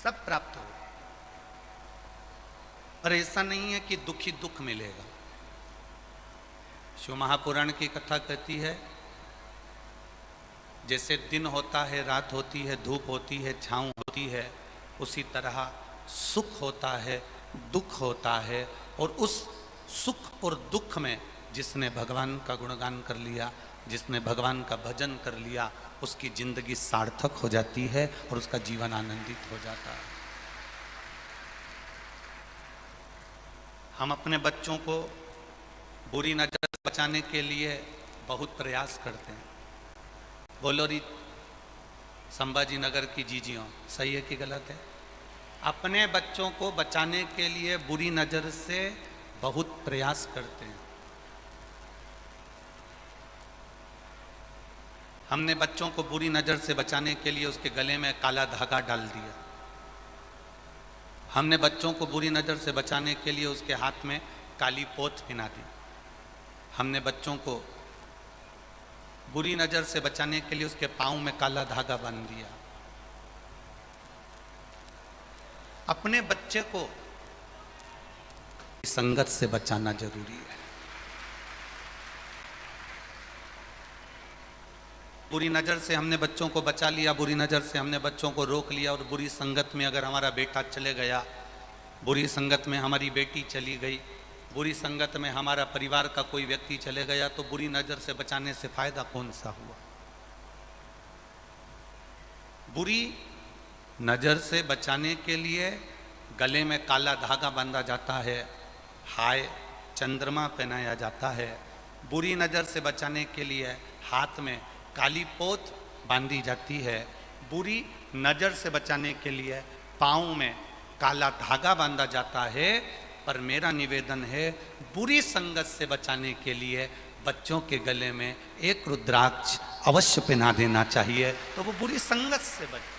सब प्राप्त हो, पर ऐसा नहीं है कि दुख ही दुख मिलेगा। शिव महापुराण की कथा कहती है, जैसे दिन होता है, रात होती है, धूप होती है, छाँव होती है, उसी तरह सुख होता है, दुख होता है। और उस सुख और दुख में जिसने भगवान का गुणगान कर लिया, जिसने भगवान का भजन कर लिया, उसकी जिंदगी सार्थक हो जाती है और उसका जीवन आनंदित हो जाता है। हम अपने बच्चों को बुरी नजर से बचाने के लिए बहुत प्रयास करते हैं। बोलो री संभाजी नगर की जीजियों, सही है कि गलत है? अपने बच्चों को बचाने के लिए बुरी नजर से बहुत प्रयास करते हैं। हमने बच्चों को बुरी नजर से बचाने के लिए उसके गले में काला धागा डाल दिया। हमने बच्चों को बुरी नजर से बचाने के लिए उसके हाथ में काली पोत पहना दी। हमने बच्चों को बुरी नजर से बचाने के लिए उसके पांव में काला धागा बांध दिया। अपने बच्चे को संगत से बचाना जरूरी है। बुरी नजर से हमने बच्चों को बचा लिया, बुरी नजर से हमने बच्चों को रोक लिया, और बुरी संगत में अगर हमारा बेटा चले गया, बुरी संगत में हमारी बेटी चली गई, बुरी संगत में हमारा परिवार का कोई व्यक्ति चले गया, तो बुरी नजर से बचाने से फायदा कौन सा हुआ? बुरी नजर से बचाने के लिए गले में काला धागा बांधा जाता है, हाय चंद्रमा पहनाया जाता है। बुरी नजर से बचाने के लिए हाथ में काली पोत बांधी जाती है। बुरी नजर से बचाने के लिए पाँव में काला धागा बांधा जाता है। पर मेरा निवेदन है, बुरी संगत से बचाने के लिए बच्चों के गले में एक रुद्राक्ष अवश्य पहना देना चाहिए, तो वो बुरी संगत से बचे।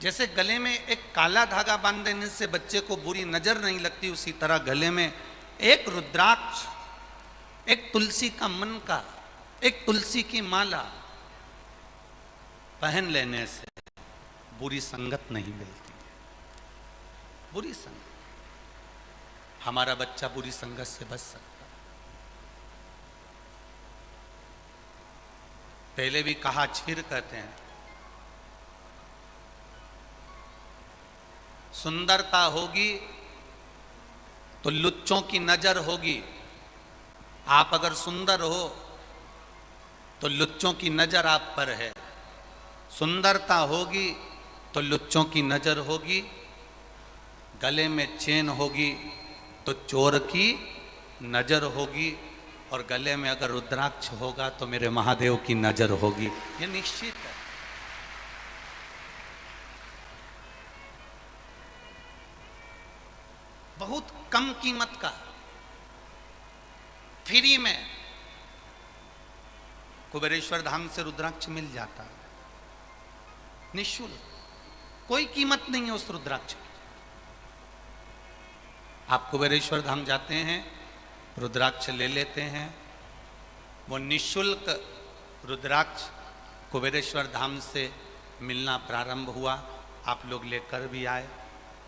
जैसे गले में एक काला धागा बांध देने से बच्चे को बुरी नजर नहीं लगती, उसी तरह गले में एक रुद्राक्ष, एक तुलसी का मन का, एक तुलसी की माला पहन लेने से बुरी संगत नहीं मिलती। बुरी संगत, हमारा बच्चा बुरी संगत से बच सकता। पहले भी कहा, फिर कहते हैं, सुंदरता होगी तो लुच्चों की नजर होगी। आप अगर सुंदर हो तो लुच्चों की नजर आप पर है। सुंदरता होगी तो लुच्चों की नजर होगी। गले में चेन होगी तो चोर की नजर होगी, और गले में अगर रुद्राक्ष होगा तो मेरे महादेव की नजर होगी। ये निश्चित है। बहुत कम कीमत का, फ्री में कुबेरेश्वर धाम से रुद्राक्ष मिल जाता है, निःशुल्क, कोई कीमत नहीं है उस रुद्राक्ष की। आप कुबेरेश्वर धाम जाते हैं, रुद्राक्ष ले लेते हैं, वो निःशुल्क रुद्राक्ष कुबेरेश्वर धाम से मिलना प्रारंभ हुआ। आप लोग लेकर भी आए।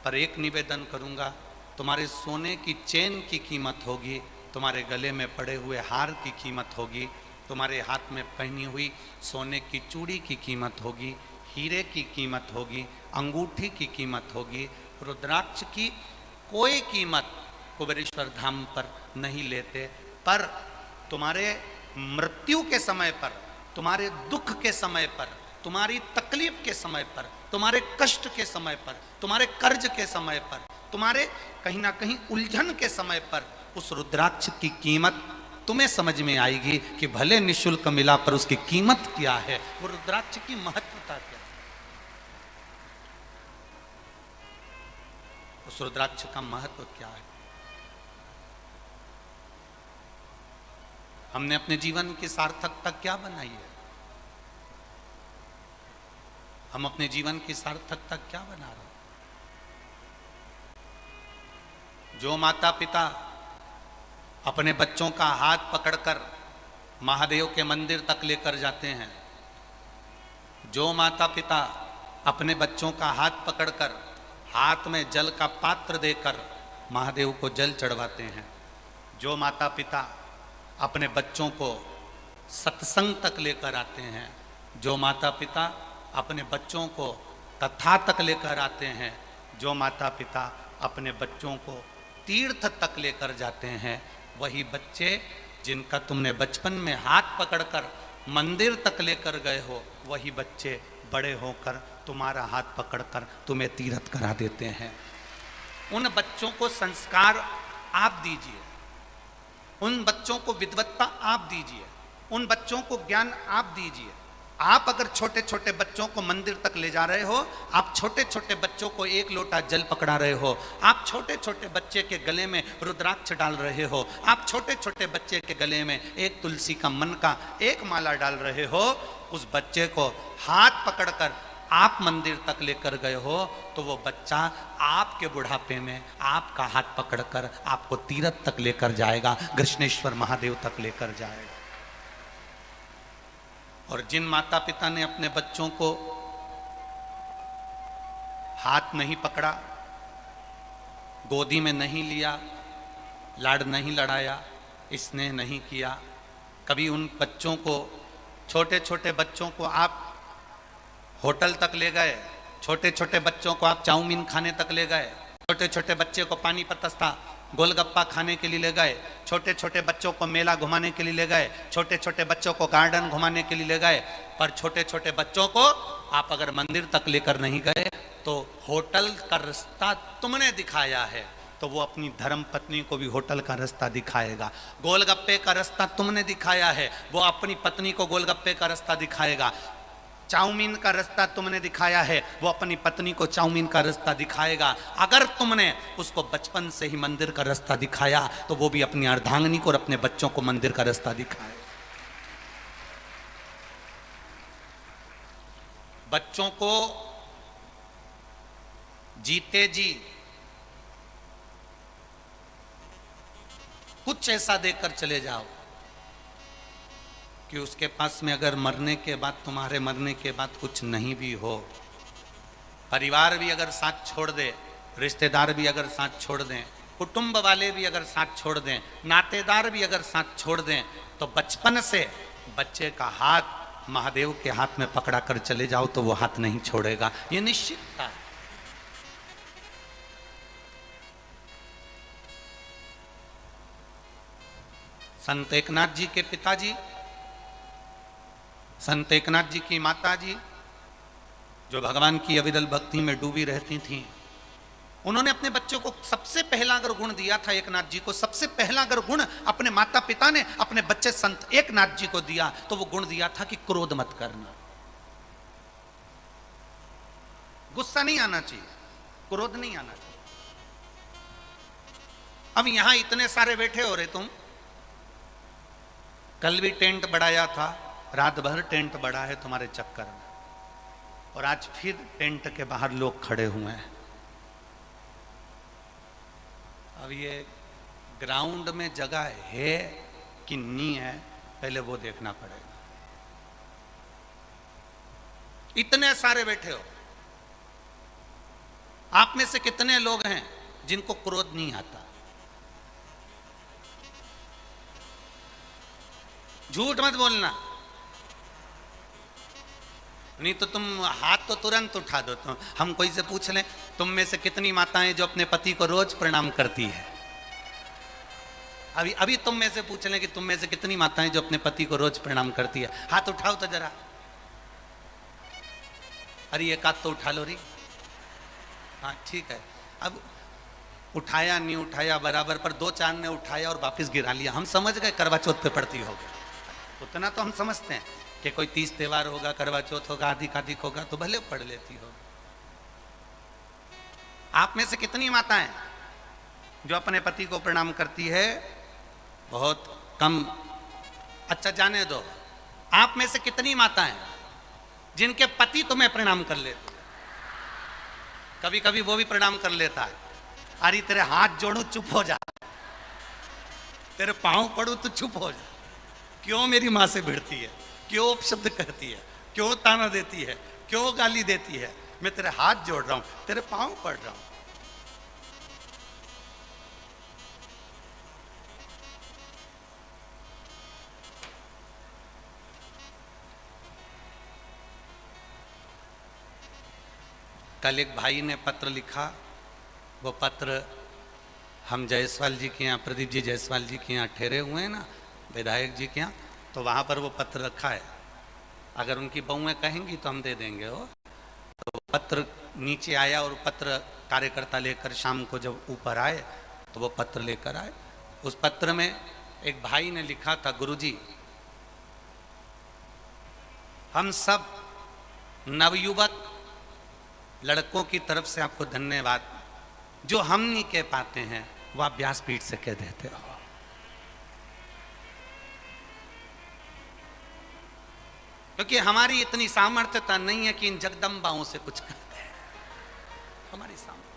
पर एक निवेदन करूंगा, तुम्हारे सोने की चेन की कीमत होगी, तुम्हारे गले में पड़े हुए हार की कीमत होगी, तुम्हारे हाथ में पहनी हुई सोने की चूड़ी की कीमत होगी, हीरे की कीमत होगी, अंगूठी की कीमत होगी। रुद्राक्ष की कोई कीमत कुबेरेश्वर धाम पर नहीं लेते। पर तुम्हारे मृत्यु के समय पर, तुम्हारे दुख के समय पर, तुम्हारी तकलीफ के समय पर, तुम्हारे कष्ट के समय पर, तुम्हारे कर्ज के समय पर, तुम्हारे कहीं ना कहीं उलझन के समय पर उस रुद्राक्ष की कीमत तुम्हें समझ में आएगी कि भले निःशुल्क मिला पर उसकी कीमत क्या है, वो रुद्राक्ष की महत्वता क्या है, उस रुद्राक्ष का महत्व क्या है। हमने अपने जीवन की सार्थकता क्या बनाई है? हम अपने जीवन की सार्थकता क्या बना रहे हैं? जो माता पिता अपने बच्चों का हाथ पकड़कर महादेव के मंदिर तक लेकर जाते हैं, जो माता पिता अपने बच्चों का हाथ पकड़कर हाथ में जल का पात्र देकर महादेव को जल चढ़वाते हैं, जो माता पिता अपने बच्चों को सत्संग तक लेकर आते हैं, जो माता पिता अपने बच्चों को कथा तक लेकर आते हैं, जो माता पिता अपने बच्चों को तीर्थ तक लेकर जाते हैं, वही बच्चे जिनका तुमने बचपन में हाथ पकड़कर मंदिर तक लेकर गए हो, वही बच्चे बड़े होकर तुम्हारा हाथ पकड़कर तुम्हें तीर्थ करा देते हैं। उन बच्चों को संस्कार आप दीजिए, उन बच्चों को विद्वत्ता आप दीजिए, उन बच्चों को ज्ञान आप दीजिए। आप अगर छोटे छोटे बच्चों को मंदिर तक ले जा रहे हो, आप छोटे छोटे बच्चों को एक लोटा जल पकड़ा रहे हो, आप छोटे छोटे बच्चे के गले में रुद्राक्ष डाल रहे हो, आप छोटे छोटे बच्चे के गले में एक तुलसी का मन का एक माला डाल रहे हो, उस बच्चे को हाथ पकड़कर आप मंदिर तक लेकर गए हो, तो वो बच्चा आपके बुढ़ापे में आपका हाथ पकड़कर आपको तीर्थ तक लेकर जाएगा, कृष्णेश्वर महादेव तक लेकर जाएगा। और जिन माता पिता ने अपने बच्चों को हाथ नहीं पकड़ा, गोदी में नहीं लिया, लाड नहीं लड़ाया, स्नेह नहीं किया, कभी उन बच्चों को, छोटे छोटे बच्चों को आप होटल तक ले गए, छोटे छोटे बच्चों को आप चाउमीन खाने तक ले गए, छोटे छोटे बच्चे को पानी पतस्ता गोलगप्पा खाने के लिए ले गए, छोटे छोटे बच्चों को मेला घुमाने के लिए ले गए, छोटे छोटे बच्चों को गार्डन घुमाने के लिए ले गए, पर छोटे छोटे बच्चों को आप अगर मंदिर तक लेकर नहीं गए तो होटल का रास्ता तुमने दिखाया है, तो वो अपनी धर्म पत्नी को भी होटल का रास्ता दिखाएगा। गोलगप्पे का रास्ता तुमने दिखाया है, वो अपनी पत्नी को गोलगप्पे का रास्ता दिखाएगा। चाउमीन का रास्ता तुमने दिखाया है, वो अपनी पत्नी को चाउमीन का रास्ता दिखाएगा। अगर तुमने उसको बचपन से ही मंदिर का रास्ता दिखाया, तो वो भी अपनी अर्धांगिनी को और अपने बच्चों को मंदिर का रास्ता दिखाएगा। बच्चों को जीते जी कुछ ऐसा देकर चले जाओ कि उसके पास में अगर मरने के बाद, तुम्हारे मरने के बाद कुछ नहीं भी हो, परिवार भी अगर साथ छोड़ दे, रिश्तेदार भी अगर साथ छोड़ दें, कुटुंब वाले भी अगर साथ छोड़ दें, नातेदार भी अगर साथ छोड़ दें, तो बचपन से बच्चे का हाथ महादेव के हाथ में पकड़ा कर चले जाओ तो वो हाथ नहीं छोड़ेगा, ये निश्चित था। संत एकनाथ जी के पिताजी, संत एकनाथ जी की माता जी, जो भगवान की अविरल भक्ति में डूबी रहती थीं, उन्होंने अपने बच्चों को सबसे पहला अगर गुण दिया था, एकनाथ जी को सबसे पहला अगर गुण अपने माता पिता ने अपने बच्चे संत एकनाथ जी को दिया, तो वो गुण दिया था कि क्रोध मत करना, गुस्सा नहीं आना चाहिए, क्रोध नहीं आना चाहिए। अब यहां इतने सारे बैठे हो रहे तुम, कल भी टेंट बढ़ाया था, रात भर टेंट बढ़ा है तुम्हारे चक्कर में, और आज फिर टेंट के बाहर लोग खड़े हुए हैं। अब ये ग्राउंड में जगह है कि नहीं है, पहले वो देखना पड़ेगा। इतने सारे बैठे हो, आप में से कितने लोग हैं जिनको क्रोध नहीं आता? झूठ मत बोलना, नहीं तो तुम हाथ तो तुरंत उठा दो। तो हम कोई से पूछ लें, तुम में से कितनी माताएं जो अपने पति को रोज प्रणाम करती है? अभी तुम में से पूछ लें कि तुम में से कितनी माताएं जो अपने पति को रोज प्रणाम करती है, हाथ उठाओ तो जरा। अरे एक हाथ तो उठा लो री। हाँ ठीक है, अब उठाया नहीं उठाया बराबर, पर दो चार ने उठाया और वापस गिरा लिया, हम समझ गए करवा चौथ पे पड़ती होगी। उतना तो हम समझते हैं कि कोई 30 त्योहार होगा, करवा चौथ होगा, अधिक अधिक होगा तो भले पढ़ लेती हो। आप में से कितनी माताएं जो अपने पति को प्रणाम करती है? बहुत कम। अच्छा जाने दो, आप में से कितनी माताएं जिनके पति तुम्हें प्रणाम कर लेते? कभी कभी वो भी प्रणाम कर लेता है, अरे तेरे हाथ जोड़ू चुप हो जा, तेरे पांव पड़ू तो चुप हो जा, क्यों मेरी मां से भिड़ती है, क्यों शब्द कहती है? क्यों ताना देती है, क्यों गाली देती है? मैं तेरे हाथ जोड़ रहा हूं, तेरे पांव पड़ रहा हूं। कल एक भाई ने पत्र लिखा, वो पत्र हम जायसवाल जी के यहाँ, प्रदीप जी जायसवाल जी के यहाँ ठहरे हुए हैं ना, विधायक जी के यहाँ, तो वहाँ पर वो पत्र रखा है। अगर उनकी बहुएं कहेंगी तो हम दे देंगे वो। तो पत्र नीचे आया और पत्र कार्यकर्ता लेकर शाम को जब ऊपर आए तो वो पत्र लेकर आए। उस पत्र में एक भाई ने लिखा था, गुरुजी हम सब नवयुवक लड़कों की तरफ से आपको धन्यवाद, जो हम नहीं कह पाते हैं वह आप व्यासपीठ से कह देते हो। क्योंकि हमारी इतनी सामर्थ्यता नहीं है कि इन जगदम्बाओं से कुछ कहते हैं, हमारी सामर्थ्य।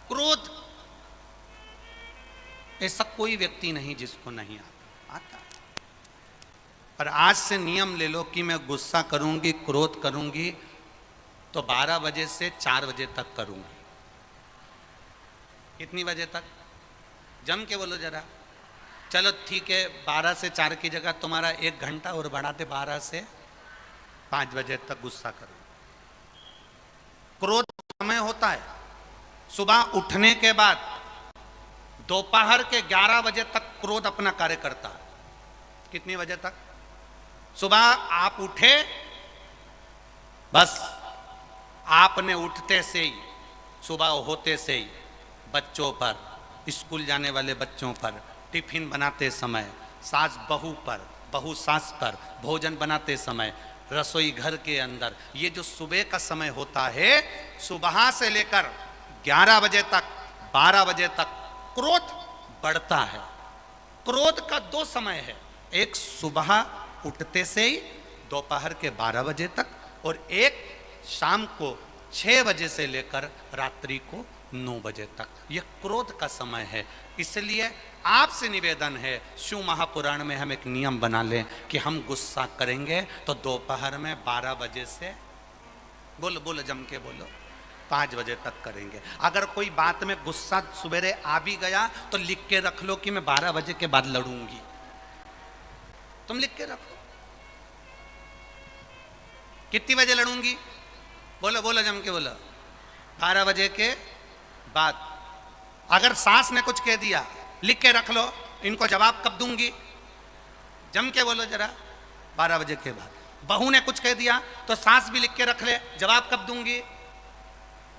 क्रोध ऐसा कोई व्यक्ति नहीं जिसको नहीं आता। पर आज से नियम ले लो कि मैं गुस्सा करूंगी, क्रोध करूंगी तो 12 बजे से 4 बजे तक करूंगी। कितनी बजे तक? जम के बोलो जरा। चलो ठीक है, 12 से 4 की जगह तुम्हारा 1 घंटा और बढ़ा दे, 12 से 5 बजे तक गुस्सा करो। क्रोध समय होता है सुबह उठने के बाद, दोपहर के 11 बजे तक क्रोध अपना कार्य करता है। कितने बजे तक? सुबह आप उठे, बस आपने उठते से ही, सुबह होते से ही बच्चों पर, स्कूल जाने वाले बच्चों पर, टिफिन बनाते समय, सास बहू पर, बहू सास पर, भोजन बनाते समय, रसोई घर के अंदर, ये जो सुबह का समय होता है, सुबह से लेकर 11 बजे तक, 12 बजे तक क्रोध बढ़ता है। क्रोध का 2 समय है, एक सुबह उठते से ही दोपहर के 12 बजे तक, और एक शाम को 6 बजे से लेकर रात्रि को 9 बजे तक। यह क्रोध का समय है। इसलिए आपसे निवेदन है, शिव महापुराण में हम एक नियम बना लें कि हम गुस्सा करेंगे तो दोपहर में 12 बजे से, बोलो बोलो जम के बोलो, 5 बजे तक करेंगे। अगर कोई बात में गुस्सा सुबेरे आ भी गया तो लिख के रख लो कि मैं 12 बजे के बाद लड़ूंगी। तुम लिख के रखो कितनी बजे लड़ूंगी, बोलो बोलो जम के बोलो, 12 बजे के बाद। अगर सास ने कुछ कह दिया लिख के रख लो, इनको जवाब कब दूंगी, जम के बोलो जरा, 12 बजे के बाद। बहू ने कुछ कह दिया तो सास भी लिख के रख ले, जवाब कब दूंगी,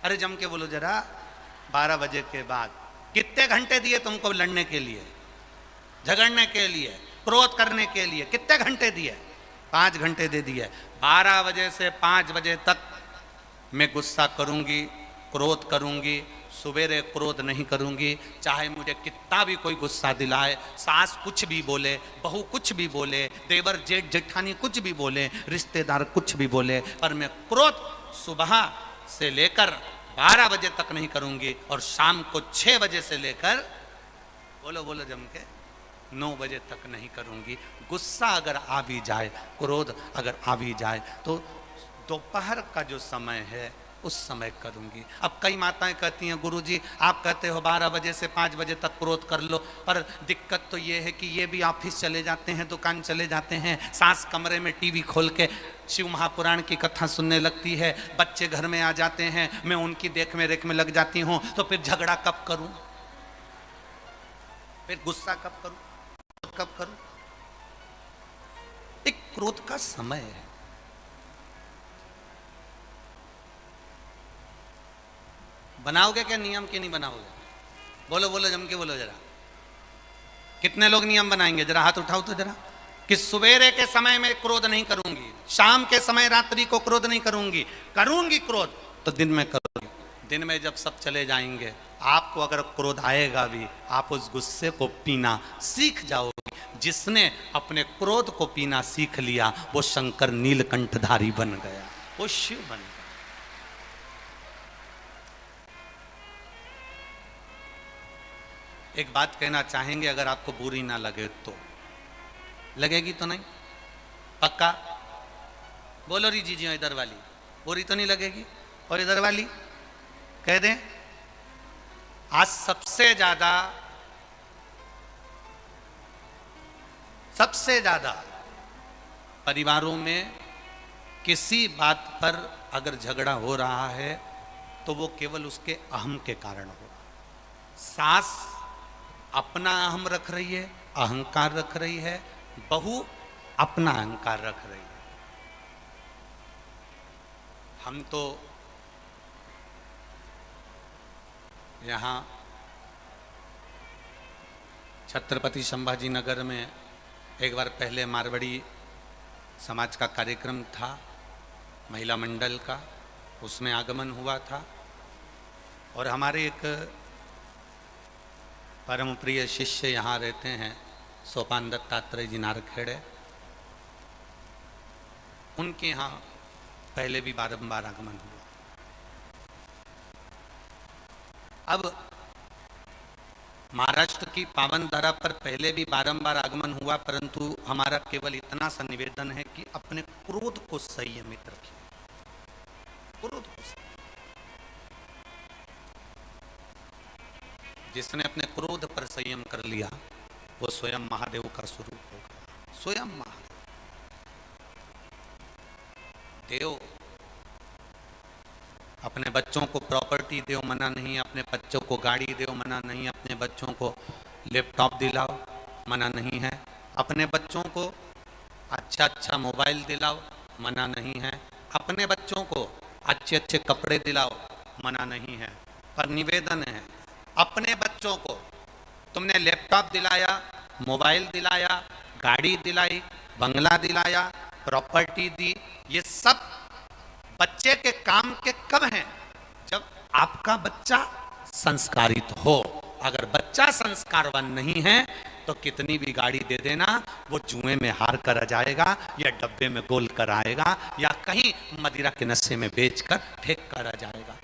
अरे जम के बोलो जरा, 12 बजे के बाद। कितने घंटे दिए तुमको लड़ने के लिए, झगड़ने के लिए, क्रोध करने के लिए? कितने घंटे दिए? 5 घंटे दे दिए। 12 बजे से 5 बजे तक मैं गुस्सा करूंगी, क्रोध करूंगी, सुबेरे क्रोध नहीं करूंगी। चाहे मुझे कितना भी कोई गुस्सा दिलाए, सास कुछ भी बोले, बहू कुछ भी बोले, देवर जेठ जेठानी कुछ भी बोले, रिश्तेदार कुछ भी बोले, पर मैं क्रोध सुबह से लेकर 12 बजे तक नहीं करूंगी, और शाम को 6 बजे से लेकर, बोलो बोलो जम के, 9 बजे तक नहीं करूंगी। गुस्सा अगर आ भी जाए, क्रोध अगर आ भी जाए, तो दोपहर का जो समय है उस समय करूंगी। अब कई माताएं कहती हैं, गुरुजी आप कहते हो 12 बजे से 5 बजे तक क्रोध कर लो, पर दिक्कत तो ये है कि ये भी ऑफिस चले जाते हैं, दुकान चले जाते हैं, सास कमरे में टीवी खोल के शिव महापुराण की कथा सुनने लगती है, बच्चे घर में आ जाते हैं, मैं उनकी देख में रेख में लग जाती हूँ, तो फिर झगड़ा कब करूं, फिर गुस्सा कब करूं, कब करूं? एक क्रोध का समय है। बनाओगे क्या नियम कि नहीं बनाओगे? बोलो बोलो जम के बोलो जरा, कितने लोग नियम बनाएंगे? जरा हाथ उठाओ तो जरा, कि सवेरे के समय में क्रोध नहीं करूंगी, शाम के समय रात्रि को क्रोध नहीं करूंगी, करूंगी क्रोध तो दिन में करूंगी। दिन में जब सब चले जाएंगे, आपको अगर क्रोध आएगा भी, आप उस गुस्से को पीना सीख जाओगे। जिसने अपने क्रोध को पीना सीख लिया वो शंकर नीलकंठधारी बन गया, वो शिव बन गया। एक बात कहना चाहेंगे, अगर आपको बुरी ना लगे तो, लगेगी तो नहीं? पक्का बोलो री जीजियो, इधर वाली पूरी तो नहीं लगेगी? और इधर वाली कह दें। आज सबसे ज्यादा परिवारों में किसी बात पर अगर झगड़ा हो रहा है तो वो केवल उसके अहम के कारण हो रहा है। सास अपना अहम रख रही है, अहंकार रख रही है, बहू अपना अहंकार रख रही है। हम तो यहाँ छत्रपति संभाजी नगर में एक बार पहले मारवाड़ी समाज का कार्यक्रम था, महिला मंडल का, उसमें आगमन हुआ था और हमारे एक परम प्रिय शिष्य यहाँ रहते हैं, सोपान दत्तात्रेय जी नारखेड़े, उनके यहाँ पहले भी बारंबार आगमन हुआ। अब महाराष्ट्र की पावन धरा पर पहले भी बारंबार आगमन हुआ, परंतु हमारा केवल इतना सा निवेदन है कि अपने क्रोध को संयमित रखिए। क्रोध को जिसने अपने क्रोध पर संयम कर लिया वो स्वयं महादेव का स्वरूप होगा। स्वयं महादेव अपने बच्चों को प्रॉपर्टी दो मना नहीं, अपने बच्चों को गाड़ी दो मना नहीं, अपने बच्चों को लैपटॉप दिलाओ मना नहीं है, अपने बच्चों को अच्छा मोबाइल दिलाओ मना नहीं है, अपने बच्चों को अच्छे कपड़े दिलाओ मना नहीं है। पर निवेदन है, अपने बच्चों को तुमने लैपटॉप दिलाया, मोबाइल दिलाया, गाड़ी दिलाई, बंगला दिलाया, प्रॉपर्टी दी, ये सब बच्चे के काम के कब हैं? जब आपका बच्चा संस्कारित हो। अगर बच्चा संस्कारवान नहीं है तो कितनी भी गाड़ी दे देना, वो जुए में हार कर आ जाएगा या डब्बे में गोल कर आएगा या कहीं मदिरा के नशे में बेचकर फेंक कर आ जाएगा।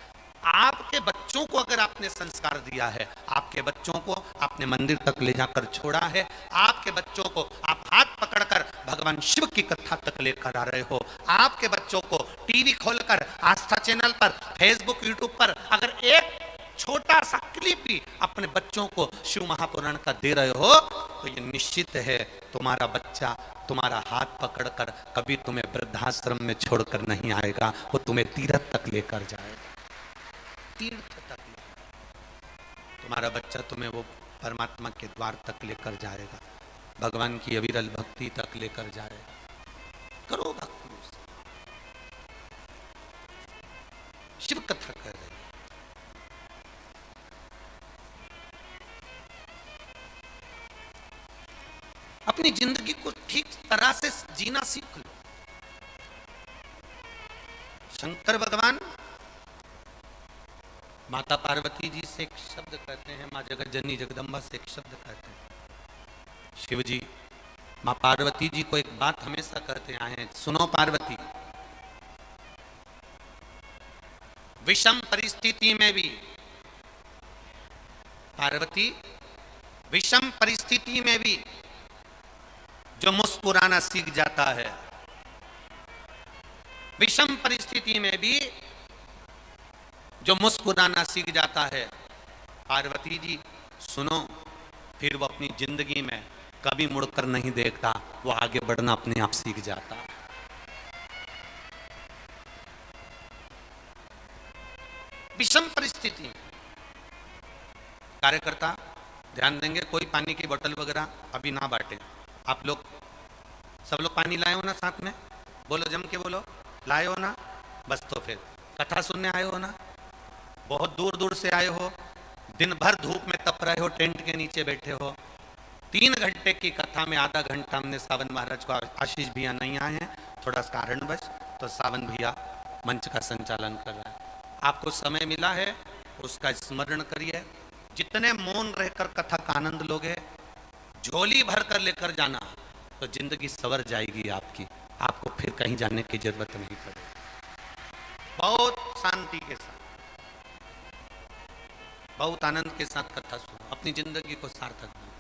आपके बच्चों को अगर आपने संस्कार दिया है, आपके बच्चों को आपने मंदिर तक ले जाकर छोड़ा है, आपके बच्चों को आप हाथ पकड़कर भगवान शिव की कथा तक लेकर आ रहे हो, आपके बच्चों को टीवी खोलकर आस्था चैनल पर, फेसबुक, यूट्यूब पर अगर एक छोटा सा क्लिप भी अपने बच्चों को शिव महापुराण का दे रहे हो तो ये निश्चित है तुम्हारा बच्चा तुम्हारा हाथ पकड़कर कभी तुम्हें वृद्धाश्रम में छोड़कर नहीं आएगा, वो तुम्हें तीर्थ तक लेकर जाएगा। तीर्थ तक तुम्हारा बच्चा तुम्हें वो परमात्मा के द्वार तक लेकर जाएगा, भगवान की अविरल भक्ति तक लेकर जाएगा। करो भक्ति उससे। शिव कथा कर रहे, अपनी जिंदगी को ठीक तरह से जीना सीख लो। शंकर भगवान माता पार्वती जी से एक शब्द कहते हैं, माँ जगत जननी जगदम्बा से एक शब्द कहते हैं। शिव जी माँ पार्वती जी को एक बात हमेशा कहते आए हैं, सुनो पार्वती, विषम परिस्थिति में भी, पार्वती विषम परिस्थिति में भी जो मुस्कुराना सीख जाता है, विषम परिस्थिति में भी जो मुस्कुराना सीख जाता है, पार्वती जी सुनो, फिर वो अपनी जिंदगी में कभी मुड़कर नहीं देखता, वो आगे बढ़ना अपने आप सीख जाता। विषम परिस्थिति में कार्यकर्ता ध्यान देंगे, कोई पानी की बोतल वगैरह अभी ना बांटे। आप लोग सब लोग पानी लाए हो ना साथ में? बोलो, जम के बोलो, लाए हो ना? बस तो फिर कथा सुनने आए हो ना? बहुत दूर दूर से आए हो, दिन भर धूप में तप रहे हो, टेंट के नीचे बैठे हो। 3 घंटे की कथा में आधा घंटा हमने सावन महाराज को, आशीष भैया नहीं आए हैं थोड़ा कारणवश, तो सावन भैया मंच का संचालन कर रहा है। आपको समय मिला है उसका स्मरण करिए, जितने मौन रहकर कथा का आनंद लोगे, झोली भर कर लेकर जाना तो जिंदगी सवर जाएगी आपकी, आपको फिर कहीं जाने की जरूरत नहीं पड़ेगी। बहुत शांति के साथ, बहुत आनंद के साथ कथा सुनो, अपनी जिंदगी को सार्थक बनाओ।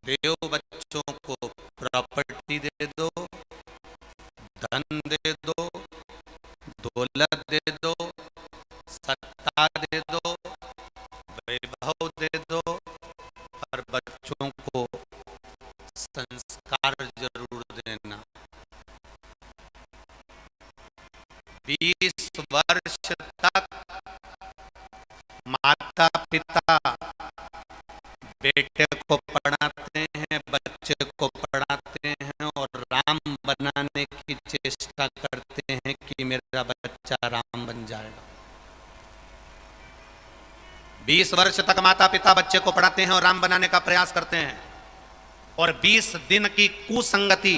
देव बच्चों को प्रॉपर्टी दे दो, धन दे दो, दौलत दे दो, सत्ता दे दो, वैभव दे दो, पर बच्चों को संस्कार जरूर देना। 20 वर्ष तक माता पिता बेटे को पढ़ाते हैं, बच्चे को पढ़ाते हैं और राम बनाने की चेष्टा करते हैं कि मेरा बच्चा राम बन जाएगा। 20 वर्ष तक माता पिता बच्चे को पढ़ाते हैं और राम बनाने का प्रयास करते हैं, और 20 दिन की कुसंगति,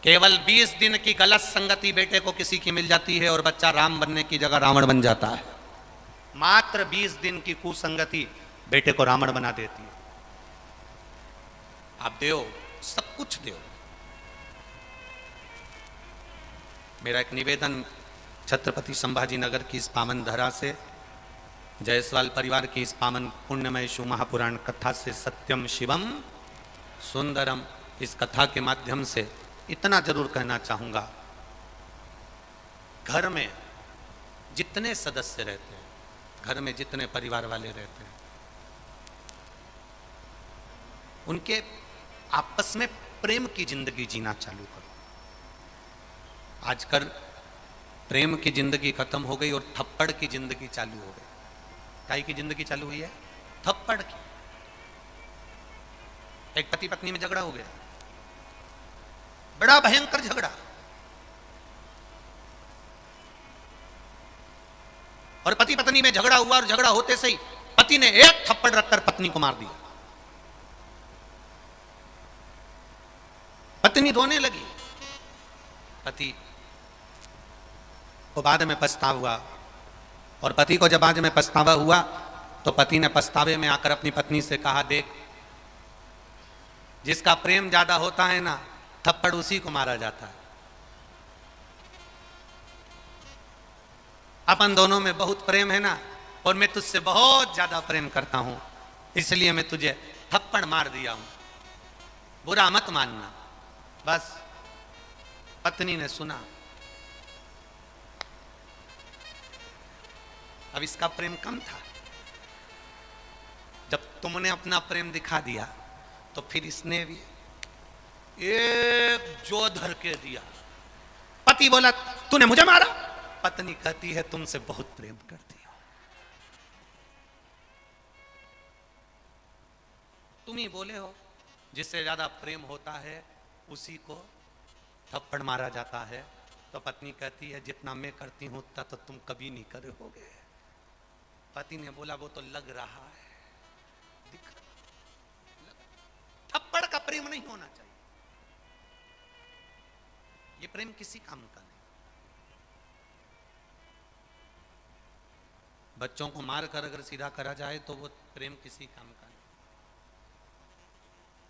केवल 20 दिन की गलत संगति बेटे को किसी की मिल जाती है और बच्चा राम बनने की जगह रावण बन जाता है। मात्र 20 दिन की कुसंगति बेटे को रावण बना देती है। आप दो, सब कुछ दो। मेरा एक निवेदन छत्रपति संभाजी नगर की इस पावन धरा से, जायसवाल परिवार की इस पावन पुण्यमय शिव महापुराण कथा से, सत्यम शिवम सुंदरम, इस कथा के माध्यम से इतना जरूर कहना चाहूंगा, घर में जितने सदस्य रहते हैं, घर में जितने परिवार वाले रहते हैं, उनके आपस में प्रेम की जिंदगी जीना चालू करो। आजकल प्रेम की जिंदगी खत्म हो गई और थप्पड़ की जिंदगी चालू हो गई। काई की जिंदगी चालू हुई है? थप्पड़ की। एक पति पत्नी में झगड़ा हो गया, बड़ा भयंकर झगड़ा, और पति पत्नी में झगड़ा हुआ और झगड़ा होते सही पति ने एक थप्पड़ रखकर पत्नी को मार दिया। पत्नी रोने लगी, पति को बाद में पछतावा हुआ, और पति को जब बाद में पछतावा हुआ तो पति ने पछतावे में आकर अपनी पत्नी से कहा, देख, जिसका प्रेम ज्यादा होता है ना, थप्पड़ उसी को मारा जाता है। अपन दोनों में बहुत प्रेम है ना, और मैं तुझसे बहुत ज्यादा प्रेम करता हूं, इसलिए मैं तुझे थप्पड़ मार दिया हूं, बुरा मत मानना। बस पत्नी ने सुना। अब इसका प्रेम कम था, जब तुमने अपना प्रेम दिखा दिया तो फिर इसने भी एक जो धर के दिया। पति बोला, तूने मुझे मारा? पत्नी कहती है, तुमसे बहुत प्रेम करती हूं, तुम ही बोले हो जिससे ज्यादा प्रेम होता है उसी को थप्पड़ मारा जाता है। तो पत्नी कहती है, जितना मैं करती हूं उतना तो तुम कभी नहीं करे होगे। पति ने बोला, वो तो लग रहा है, दिख रहा। थप्पड़ का प्रेम नहीं होना चाहिए, ये प्रेम किसी काम का नहीं। बच्चों को मार कर अगर सीधा करा जाए तो वो प्रेम किसी काम का नहीं।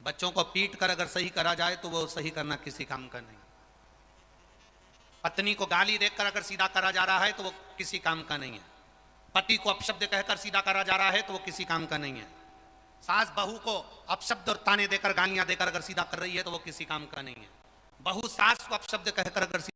बच्चों को पीट कर अगर सही करा जाए तो वो सही करना किसी काम का नहीं। पत्नी को गाली देकर अगर सीधा करा जा रहा है तो वो किसी काम का नहीं है। पति को अपशब्द कहकर सीधा करा जा रहा है तो वो किसी काम का नहीं है। सास बहू को अपशब्द और ताने देकर, गालियां देकर अगर सीधा कर रही है तो वो किसी काम का नहीं है। बहू सास को अपशब्द कहकर अगर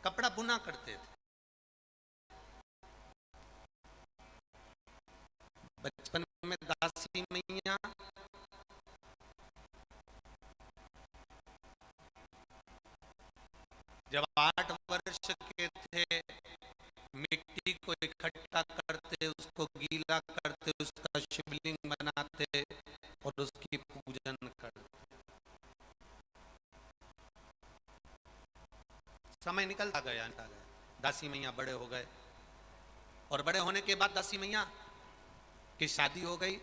कपड़ा बुना करते थे। बचपन में दासी मैया जब 8 वर्ष के थे, मिट्टी को इकट्ठा करते, उसको गीला करते, उसका शिवलिंग बनाते और उसकी पूजन करते। समय निकलता गया, दासी मैया बड़े हो गए और बड़े होने के बाद दासी मैया की शादी हो गई,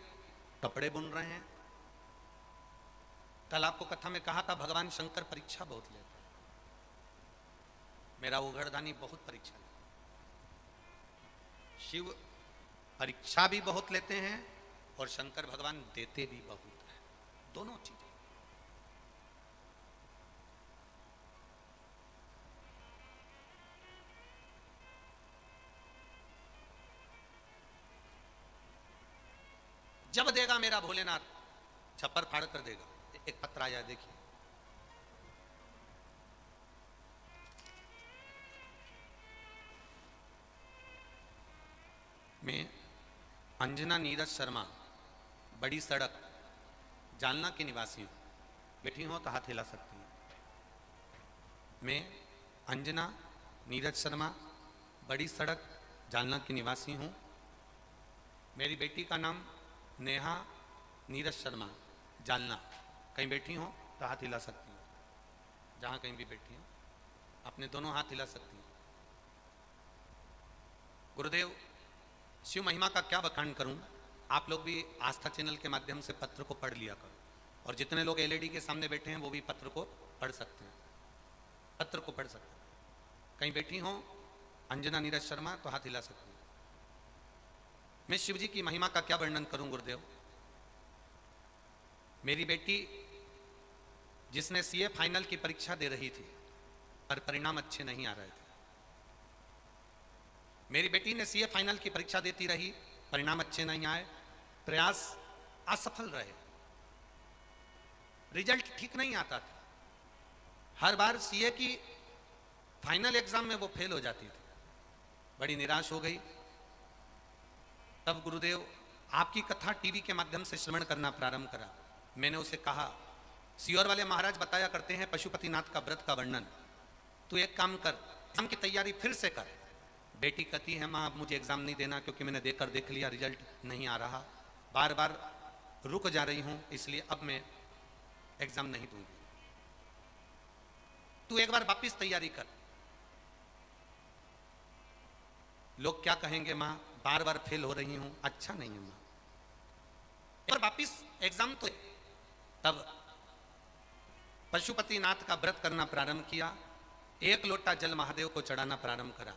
कपड़े बुन रहे हैं। कल आपको कथा में कहा था भगवान शंकर परीक्षा बहुत लेते, मेरा उघड़दानी बहुत परीक्षा लेते। शिव परीक्षा भी बहुत लेते हैं और शंकर भगवान देते भी बहुत हैं, दोनों चीजें। जब देगा मेरा भोलेनाथ, छप्पर फाड़ कर देगा। एक पत्र आया, देखिए। मैं अंजना नीरज शर्मा, बड़ी सड़क, जालना की निवासी हूं। बैठी हो तो हाथ हिला सकती हैं। मैं अंजना नीरज शर्मा, बड़ी सड़क, जालना की निवासी हूं। मेरी बेटी का नाम नेहा नीरज शर्मा, जालना। कहीं बैठी हो तो हाथ हिला सकती हैं, जहां कहीं भी बैठी हो अपने दोनों हाथ हिला सकती हैं। गुरुदेव, शिव महिमा का क्या बखान करूं। आप लोग भी आस्था चैनल के माध्यम से पत्र को पढ़ लिया करो, और जितने लोग एलईडी के सामने बैठे हैं वो भी पत्र को पढ़ सकते हैं, पत्र को पढ़ सकते हैं। कहीं बैठी हो अंजना नीरज शर्मा तो हाथ हिला सकती हैं। मैं शिव जी की महिमा का क्या वर्णन करूं गुरुदेव। मेरी बेटी जिसने सीए फाइनल की परीक्षा दे रही थी पर परिणाम अच्छे नहीं आ रहे थे, मेरी बेटी ने सीए फाइनल की परीक्षा देती रही, परिणाम अच्छे नहीं आए, प्रयास असफल रहे, रिजल्ट ठीक नहीं आता था। हर बार सीए की फाइनल एग्जाम में वो फेल हो जाती थी। बड़ी निराश हो गई। तब गुरुदेव आपकी कथा टीवी के माध्यम से श्रवण करना प्रारंभ करा। मैंने उसे कहा, सियोर वाले महाराज बताया करते हैं पशुपतिनाथ का व्रत का वर्णन, तू एक काम कर, एग्जाम की तैयारी फिर से कर। बेटी कहती है, माँ अब मुझे एग्जाम नहीं देना क्योंकि मैंने देकर देख लिया, रिजल्ट नहीं आ रहा, बार बार रुक जा रही हूं, इसलिए अब मैं एग्जाम नहीं दूंगी। तू एक बार वापिस तैयारी कर। लोग क्या कहेंगे, माँ बार बार फेल हो रही हूं, अच्छा नहीं है माँ, एक बार वापिस एग्जाम तो। तब पशुपतिनाथ का व्रत करना प्रारंभ किया, 1 लोटा जल महादेव को चढ़ाना प्रारंभ करा।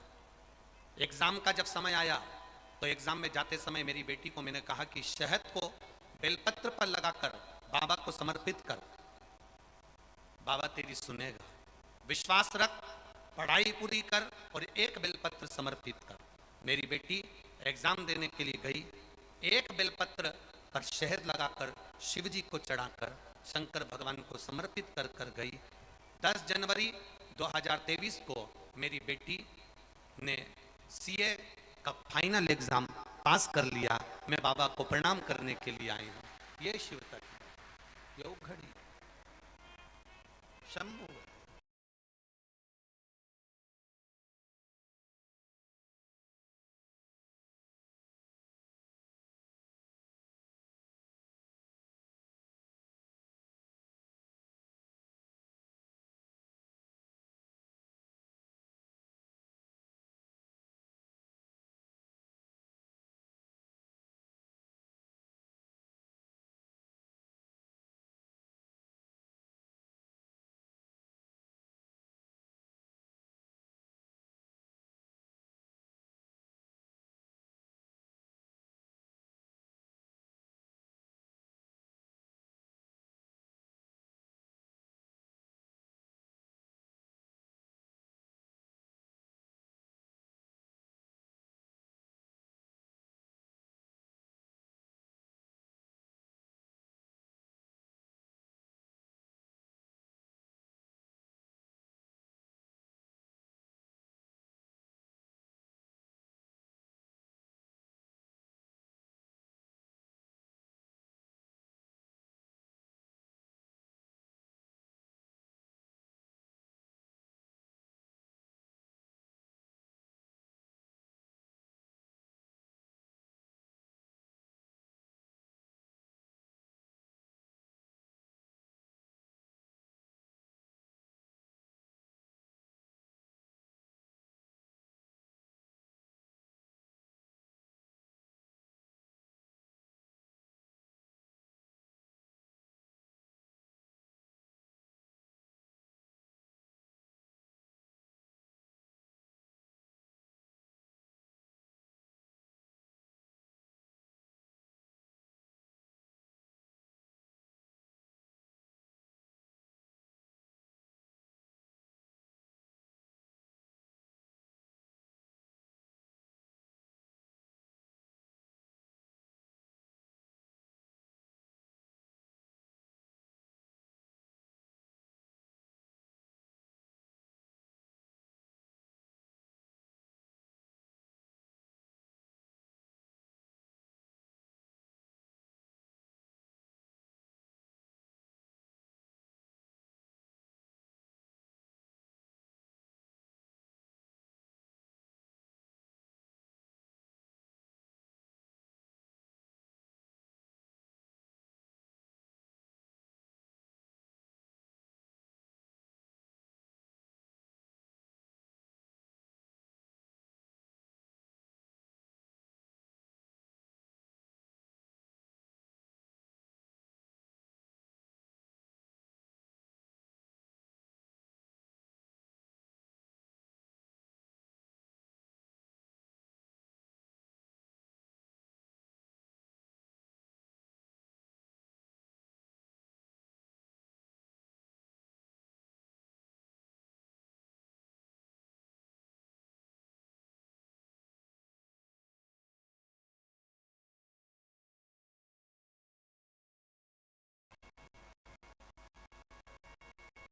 एग्जाम का जब समय आया तो एग्जाम में जाते समय मेरी बेटी को मैंने कहा कि शहद को बेलपत्र पर लगाकर बाबा को समर्पित कर, बाबा तेरी सुनेगा, विश्वास रख, पढ़ाई पूरी कर और 1 बेलपत्र समर्पित कर। मेरी बेटी एग्जाम देने के लिए गई, 1 बेलपत्र पर शहद लगाकर शिव जी को चढ़ाकर शंकर भगवान को समर्पित कर कर गई। 10 जनवरी 2023 को मेरी बेटी ने सीए का फाइनल एग्जाम पास कर लिया। मैं बाबा को प्रणाम करने के लिए आई हूं। ये शिव तक, ये उघड़ी शंभु।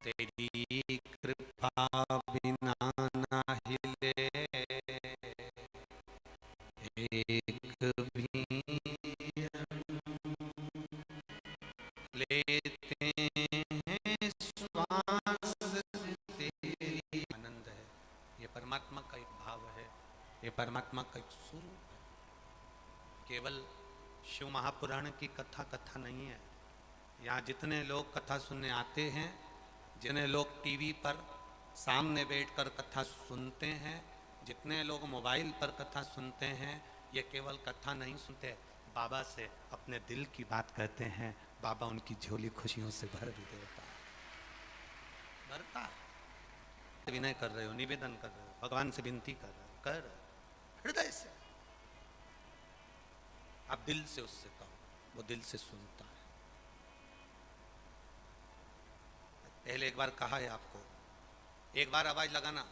तेरी कृपा बिना ना हिले एक भी लेते हैं श्वास तेरी। आनंद है, ये परमात्मा का एक भाव है, ये परमात्मा का एक स्वरूप है। केवल शिव महापुराण की कथा कथा नहीं है। यहाँ जितने लोग कथा सुनने आते हैं, जितने लोग टीवी पर सामने बैठकर कथा सुनते हैं, जितने लोग मोबाइल पर कथा सुनते हैं, ये केवल कथा नहीं सुनते, बाबा से अपने दिल की बात कहते हैं। बाबा उनकी झोली खुशियों से भर भी देता है, भरता है। विनय कर रहे हो, निवेदन कर रहे हो, भगवान से विनती कर रहे हो, कर हृदय से, आप दिल से उससे कहो, वो दिल से सुनता है। पहले एक बार कहा है आपको, एक बार आवाज लगाना,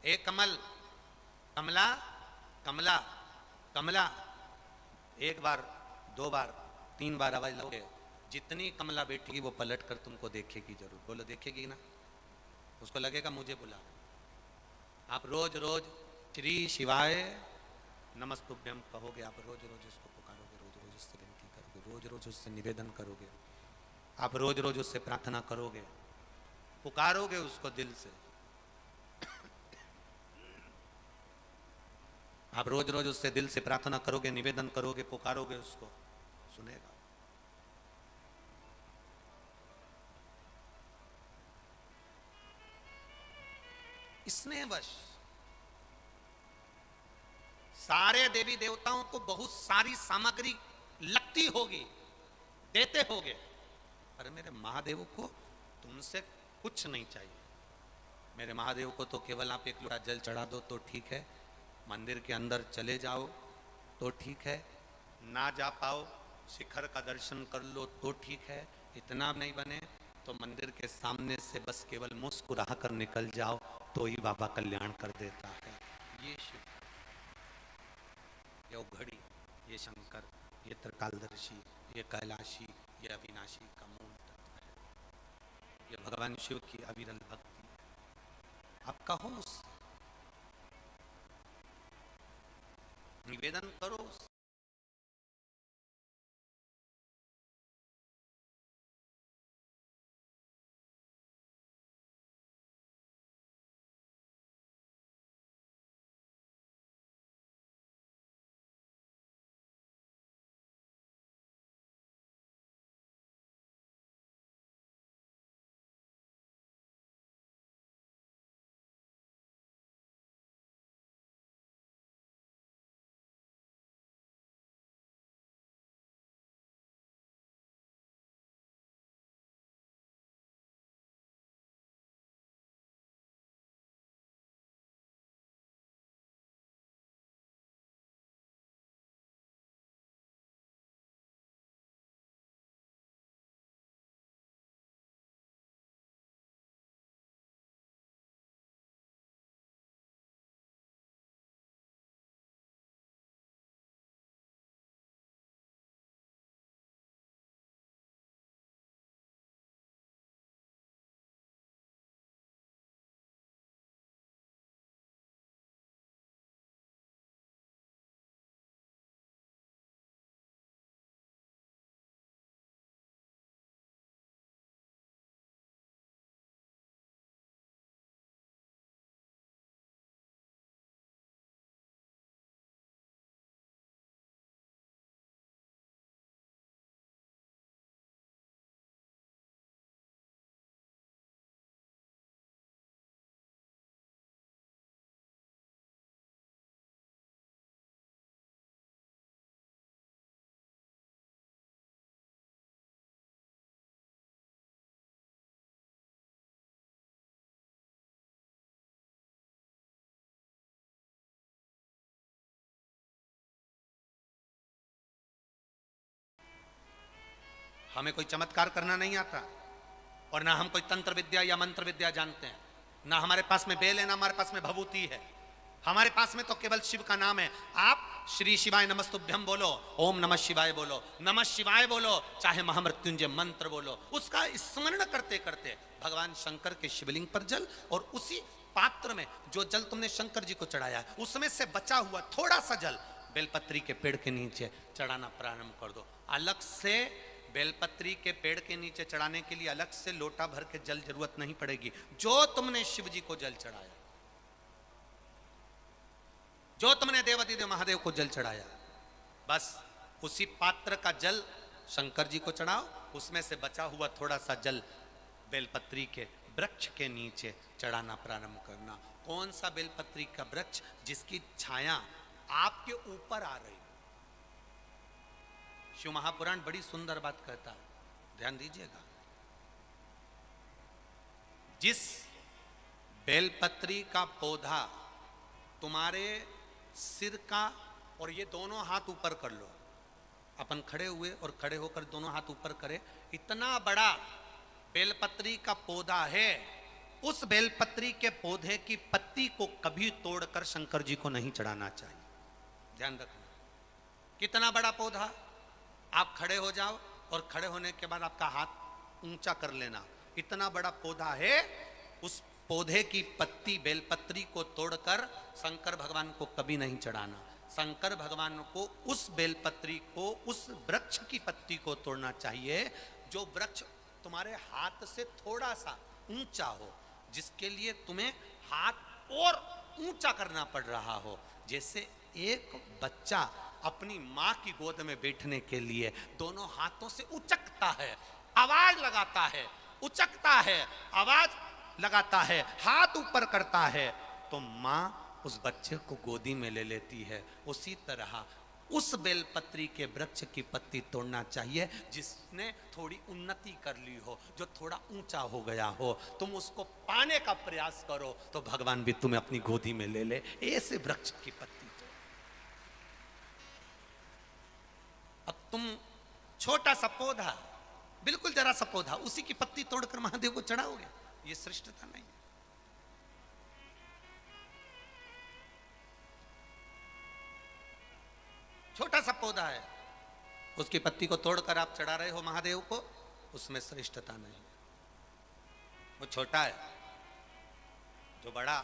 ए कमल, कमला, कमला, कमला। एक बार, दो बार, तीन बार आवाज लगोगे, जितनी कमला बैठेगी वो पलट कर तुमको देखेगी जरूर। बोलो देखेगी ना, उसको लगेगा मुझे बुला। आप रोज रोज श्री शिवाय नमस्तुभ्यम कहोगे, आप रोज रोज उसको पुकारोगे, रोज रोज उससे विनती करोगे, रोज रोज उससे निवेदन करोगे, आप रोज रोज उससे प्रार्थना करोगे, पुकारोगे उसको दिल से। आप रोज रोज उससे दिल से प्रार्थना करोगे, निवेदन करोगे, पुकारोगे उसको, सुनेगा। स्नेहवश सारे देवी देवताओं को बहुत सारी सामग्री लगती होगी, देते होगे, पर मेरे महादेव को तुमसे कुछ नहीं चाहिए। मेरे महादेव को तो केवल आप एक लोटा जल चढ़ा दो तो ठीक है, मंदिर के अंदर चले जाओ तो ठीक है, ना जा पाओ शिखर का दर्शन कर लो तो ठीक है, इतना नहीं बने तो मंदिर के सामने से बस केवल मुस्कुरा कर निकल जाओ तो ही बाबा कल्याण कर देता है। ये शिव, ये उघड़ी, ये शंकर, ये त्रिकालदर्शी, ये कैलाशी, ये अविनाशी का मूल तत्व है। ये भगवान शिव की अविरल भक्ति। आप कहो उससे, निवेदन करो उससे। हमें कोई चमत्कार करना नहीं आता, और ना हम कोई तंत्र विद्या या मंत्र विद्या जानते हैं, ना हमारे पास में बेल है, ना हमारे पास में भभूति है। हमारे पास में तो केवल शिव का नाम है। आप श्री शिवाय नमस्तुभ्यम बोलो, ओम नमः शिवाय बोलो, नमः शिवाय बोलो, चाहे महामृत्युंजय मंत्र बोलो, उसका स्मरण करते करते भगवान शंकर के शिवलिंग पर जल, और उसी पात्र में जो जल तुमने शंकर जी को चढ़ाया है उसमें से बचा हुआ थोड़ा सा जल बेलपत्री के पेड़ के नीचे चढ़ाना प्रारंभ कर दो। अलग से बेलपत्री के पेड़ के नीचे चढ़ाने के लिए अलग से लोटा भर के जल जरूरत नहीं पड़ेगी। जो तुमने शिव जी को जल चढ़ाया, जो तुमने देवादिदेव महादेव को जल चढ़ाया, बस उसी पात्र का जल शंकर जी को चढ़ाओ, उसमें से बचा हुआ थोड़ा सा जल बेलपत्री के वृक्ष के नीचे चढ़ाना प्रारंभ करना। कौन सा बेलपत्री का वृक्ष? जिसकी छाया आपके ऊपर आ रही। शिव महापुराण बड़ी सुंदर बात कहता है, ध्यान दीजिएगा। जिस बेलपत्री का पौधा तुम्हारे सिर का, और ये दोनों हाथ ऊपर कर लो, अपन खड़े हुए और खड़े होकर दोनों हाथ ऊपर करें, इतना बड़ा बेलपत्री का पौधा है, उस बेलपत्री के पौधे की पत्ती को कभी तोड़कर शंकर जी को नहीं चढ़ाना चाहिए। ध्यान रखना, कितना बड़ा पौधा। आप खड़े हो जाओ और खड़े होने के बाद आपका हाथ ऊंचा कर लेना। इतना बड़ा पौधा है, उस पौधे की पत्ती बेलपत्री को तोड़कर शंकर भगवान को कभी नहीं चढ़ाना। शंकर भगवान को उस बेलपत्री को, उस वृक्ष की पत्ती को तोड़ना चाहिए जो वृक्ष तुम्हारे हाथ से थोड़ा सा ऊंचा हो, जिसके लिए तुम्हें हाथ और ऊंचा करना पड़ रहा हो। जैसे एक बच्चा अपनी माँ की गोद में बैठने के लिए दोनों हाथों से उचकता है, आवाज लगाता है, उचकता है, आवाज लगाता है, हाथ ऊपर करता है, तो माँ उस बच्चे को गोदी में ले लेती है। उसी तरह उस बेलपत्री के वृक्ष की पत्ती तोड़ना चाहिए जिसने थोड़ी उन्नति कर ली हो, जो थोड़ा ऊंचा हो गया हो। तुम उसको पाने का प्रयास करो तो भगवान भी तुम्हें अपनी गोदी में ले ले। ऐसे वृक्ष की पत्ती तोड़। अब तुम छोटा सा पौधा, बिल्कुल जरा सा पौधा, उसी की पत्ती तोड़कर महादेव को चढ़ाओगे, ये श्रेष्ठता नहीं है। छोटा सा पौधा है, उसकी पत्ती को तोड़कर आप चढ़ा रहे हो महादेव को, उसमें श्रेष्ठता नहीं है। वो छोटा है, जो बड़ा,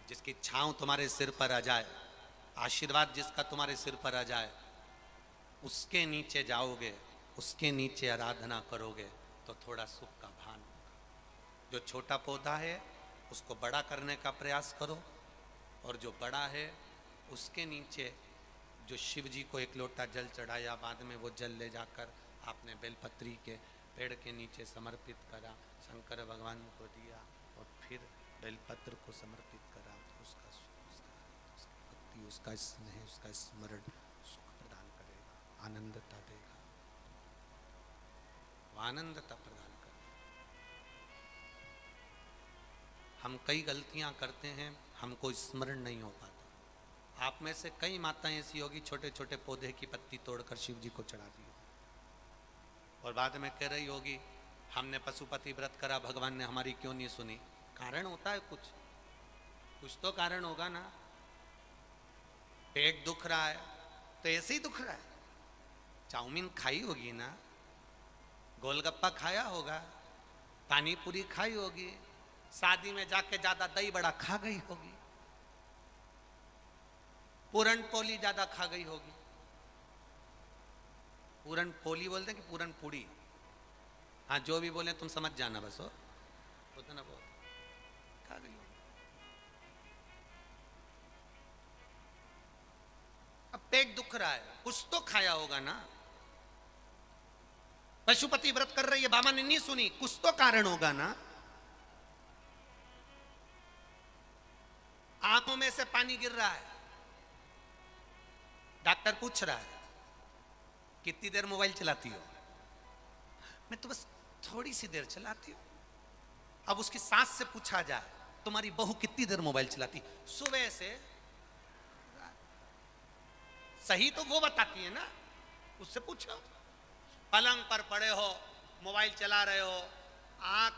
जिसकी छांव तुम्हारे सिर पर आ जाए, आशीर्वाद जिसका तुम्हारे सिर पर आ जाए, उसके नीचे जाओगे, उसके नीचे आराधना करोगे तो थोड़ा सुख का भान होगा। जो छोटा पौधा है उसको बड़ा करने का प्रयास करो, और जो बड़ा है उसके नीचे जो शिव जी को एक लोटा जल चढ़ाया, बाद में वो जल ले जाकर आपने बेलपत्री के पेड़ के नीचे समर्पित करा, शंकर भगवान को दिया, और फिर बेलपत्र को समर्पित करा, उसका भक्ति, उसका स्नेह, उसका स्मरण सुख प्रदान करेगा, आनंदता देगा, आनंदता प्रदान करेगा। हम कई गलतियां करते हैं, हमको स्मरण नहीं हो पाता। आप में से कई माताएं ऐसी होगी, छोटे छोटे पौधे की पत्ती तोड़कर शिव जी को चढ़ा दी, और बाद में कह रही होगी हमने पशुपति व्रत करा, भगवान ने हमारी क्यों नहीं सुनी। कारण होता है, कुछ तो कारण होगा ना। पेट दुख रहा है तो ऐसे ही दुख रहा है। चाउमीन खाई होगी ना, गोलगप्पा खाया होगा, पानी पूरी खाई होगी, शादी में जाके ज्यादा दही बड़ा खा गई होगी, पूरन पोली ज्यादा खा गई होगी। पूरन पोली बोलते हैं कि पूरन पूड़ी, हाँ जो भी बोले तुम समझ जाना, बस हो होता ना, बहुत खा गई होगी। अब पेट दुख रहा है, कुछ तो खाया होगा ना। पशुपति व्रत कर रही है, बाबा ने नहीं सुनी, कुछ तो कारण होगा ना। आंखों में से पानी गिर रहा है, डॉक्टर पूछ रहा है कितनी देर मोबाइल चलाती हो? मैं तो बस थोड़ी सी देर चलाती हूं। अब उसकी सास से पूछा जाए तुम्हारी बहू कितनी देर मोबाइल चलाती? सुबह से। सही तो वो बताती है ना, उससे पूछो। पलंग पर पड़े हो, मोबाइल चला रहे हो, आंख